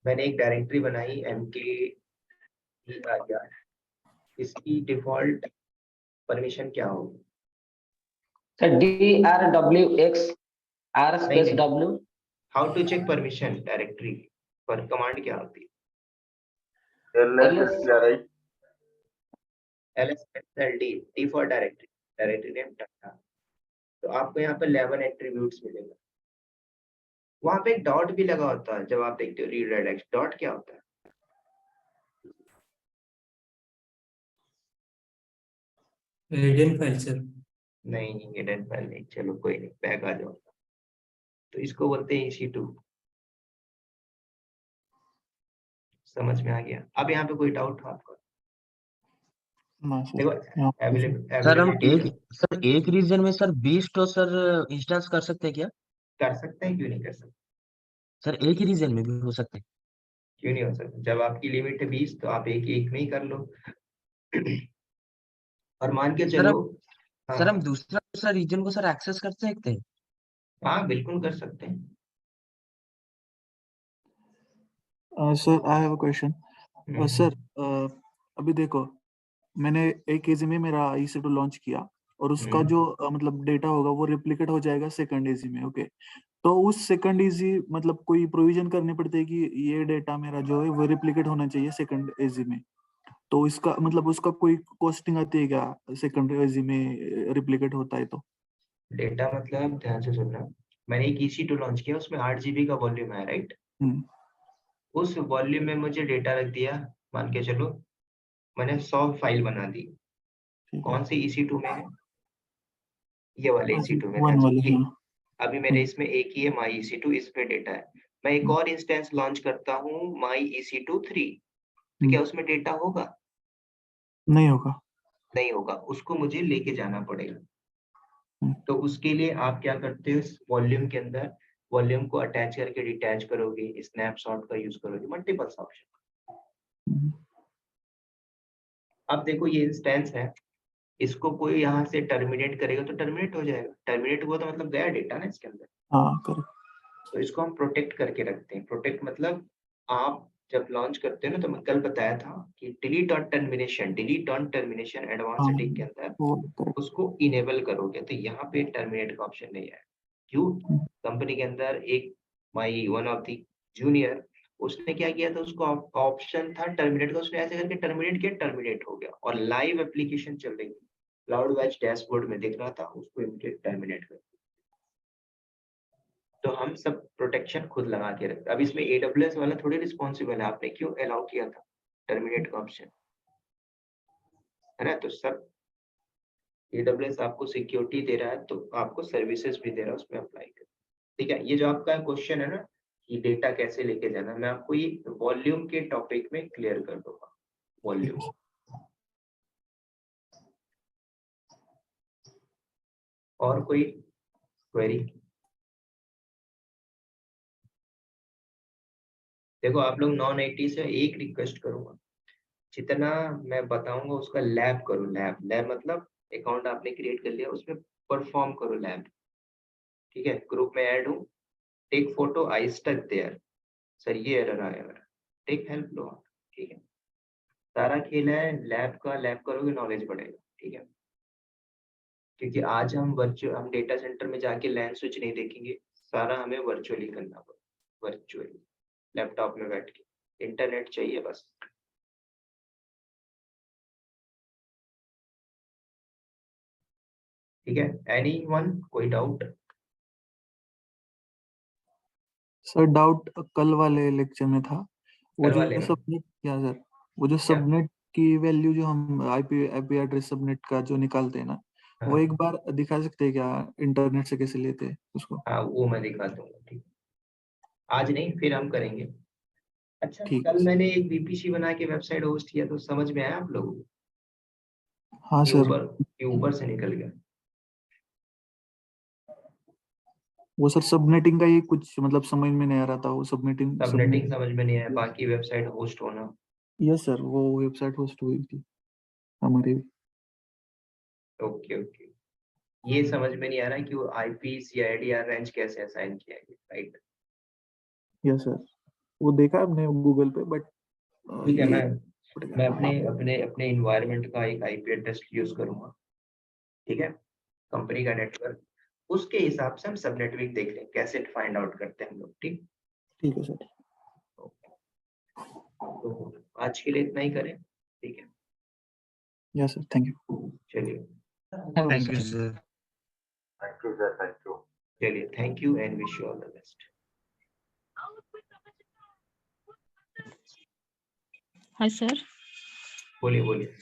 मैंने एक डायरेक्टरी बनाई MKEIR, इसकी डिफॉल्ट परमिशन क्या होगी? सर DRWX R नहीं, space नहीं। W। How to check permission directory पर, कमांड क्या होती LS CRI. है? LSLD, D for directory, directory name data. तो आपको यहाँ पे 11 एट्रीब्यूट्स मिलेगा। वहां पे एक डॉट भी लगा होता है, जब आप देखते हो रीडायरेक्ट, डॉट क्या होता है? hidden file, sir. नहीं, हिडन फाइल नहीं, चलो कोई नहीं, बैक आ जाओ। तो इसको बोलते हैं EC2। समझ में आ गया? अब यहाँ पे कोई डाउट हो आपका? ना सर, देखो, यहाँ पे सर। सर हम अवेलेबिलिटी एक रीजन में सर 20 तो सर इंस्टेंस कर सकते हैं क्या? कर सकते हैं, क्यों नहीं कर सकते? सर एक ही रीजन में भी हो सकते हैं? क्यों नहीं हो सकता? जब आपकी लिमिट है 20, तो आप एक में ही कर लो। और मान के सर चलो, हम सर हम हाँ दूसरा रीजन को सर एक्सेस कर सकते हैं? हाँ, बिल्कुल कर सकते हैं। Sir I have a question. Hmm, sir अभी देखो, मैंने एक एजी में मेरा EC2 लॉन्च किया और उसका हम्म। जो मतलब डेटा होगा वो रिप्लिकेट हो जाएगा सेकंड एजी में। ओके, तो उस सेकंड एजी मतलब कोई प्रोविजन करनी पड़ती है कि ये डेटा मेरा जो है वो रिप्लिकेट होना चाहिए सेकंड एजी में, तो इसका मतलब उसका कोई कॉस्टिंग आती है क्या सेकंड एजी में रिप्लिकेट होता है तो? डेटा मतलब ध्यान से सुनना, मैंने एक EC2 लॉन्च किया, उसमें 8 GB का वॉल्यूम है, राइट? हम्म, उस वॉल्यूम में मुझे डेटा रख दिया, मान के चलो मैंने 100 फाइल बना दी। ठीक है। कौन से EC2 में है? ये वाले EC2 में, वन ध्यान से वाले, ये। हाँ। अभी मेरे इसमें एक ही है माई EC2, इस पे डेटा है। मैं एक और इंस्टेंस लॉन्च करता हूँ माई EC2 3, तो क्या उसमें डेटा होगा? नहीं होगा। नहीं होगा, उसको मुझे लेके जाना पड़ेगा। हम्म, तो उसके लिए आप क्या करते हो, वॉल्यूम के अंदर वॉल्यूम को अटैच करके डिटैच करोगे, स्नैपशॉट का यूज करोगे, मल्टीपल ऑप्शन। हम्म, अब देखो ये इंस्टेंस है, इसको कोई यहाँ से टर्मिनेट करेगा तो टर्मिनेट हो जाएगा। टर्मिनेट हुआ तो मतलब गया डेटा ना इसके अंदर। हाँ करेक्ट। तो इसको हम प्रोटेक्ट करके रखते हैं। प्रोटेक्ट मतलब आप जब लॉन्च करते हो ना, तो मैं कल बताया था कि डिलीट ऑन टर्मिनेशन एडवांस हाँ सेटिंग के अंदर वो करेक्ट। उसको इनेबल करोगे, तो यहाँ पे टर्मिनेट का ऑप्शन नहीं है। क्यों? कंपनी के अंदर एक my one of the junior, उसने क्या किया था, उसको ऑप्शन था टर्मिनेट का, उसने ऐसे करके टर्मिनेट किया, टर्मिनेट हो गया, और लाइव एप्लीकेशन चल रही थी, क्लाउड वॉच डैशबोर्ड में दिख रहा था, उसको इमीडिएट टर्मिनेट कर। तो हम सब प्रोटेक्शन खुद लगा के रखते। अब इसमें AWS वाला थोड़ी रिस्पॉन्सिबल है, आपने क्यों अलाउ किया था टर्मिनेट का ऑप्शन, है ना? तो सब AWS आपको सिक्योरिटी दे रहा है, तो आपको सर्विसेज भी दे रहा है, उसमें अप्लाई कर। ठीक है, ये जो आपका क्वेश्चन है ना कि डेटा कैसे लेके जाना, मैं आपको ये वॉल्यूम के टॉपिक में क्लियर कर दूंगा। वॉल्यूम, और कोई क्वेरी? देखो आप लोग नॉन IT से एक रिक्वेस्ट करूंगा, जितना मैं बताऊंगा उसका लैब करो। लैब मतलब अकाउंट आपने क्रिएट कर लिया, उसमें परफॉर्म करो लैब। ठीक है, ग्रुप में ऐड हूँ, take photo, I stuck there, sir ये एरर आया मेरा, टेक हेल्प लो आप। ठीक है, सारा खेल है लैब का, लैब करोगे नॉलेज बढ़ेगा। ठीक है, क्योंकि आज हम डेटा सेंटर में जाके लैन स्विच नहीं देखेंगे, सारा हमें वर्चुअली करना पड़ेगा, वर्चुअली। लैपटॉप में बैठ के, इंटरनेट चाहिए बस। ठीक है, एनीवन कोई डाउट? सर डाउट कल वाले लेक्चर में था, वो कल वाले जो में? सबनेट क्या सर, वो जो क्या? सबनेट की वैल्यू जो हम आईपी एड्रेस सबनेट का जो निकालते हैं ना, वो हाँ एक बार दिखा सकते हैं क्या, इंटरनेट से कैसे लेते हैं उसको? हाँ, वो मैं दिखा दूंगा। ठीक, आज नहीं, फिर हम करेंगे। अच्छा, ठीक है कल सर। मैंने एक बीपीसी बना के वेबसाइट होस्ट किया, तो समझ में आया आप लोगों को? हाँ ये सर, ऊपर से निकल गया। वो सर सबनेटिंग का ही कुछ मतलब समझ में नहीं आ रहा था, वो सबनेटिंग सबनेटिंग समझ में नहीं आया, बाकी वेबसाइट होस्ट होना। यस सर, वो वेबसाइट होस्ट हुई थी हमारी भी। ओके ओके, ये समझ में नहीं आ रहा है कि वो आईपी सीआईडीआर रेंज कैसे असाइन किया गया, राइट? यस सर, वो देखा हमने गूगल पे, बट ठीक है, ये मैं अपने अपने अपने इन्वायरमेंट का एक आईपी एड्रेस यूज करूंगा। ठीक है, कंपनी का नेटवर्क, उसके हिसाब से हम सब नेटवर्क देख लें कैसे फाइंड आउट करते हैं हम लोग। ठीक, ठीक है सर। तो आज के लिए इतना ही करें। ठीक है, यस सर, थैंक यू। चलिए thank you sir. Sir. Thank you sir, thank you. चलिए, thank you and wish you all the best. हाँ सर। बोलिए बोलिए।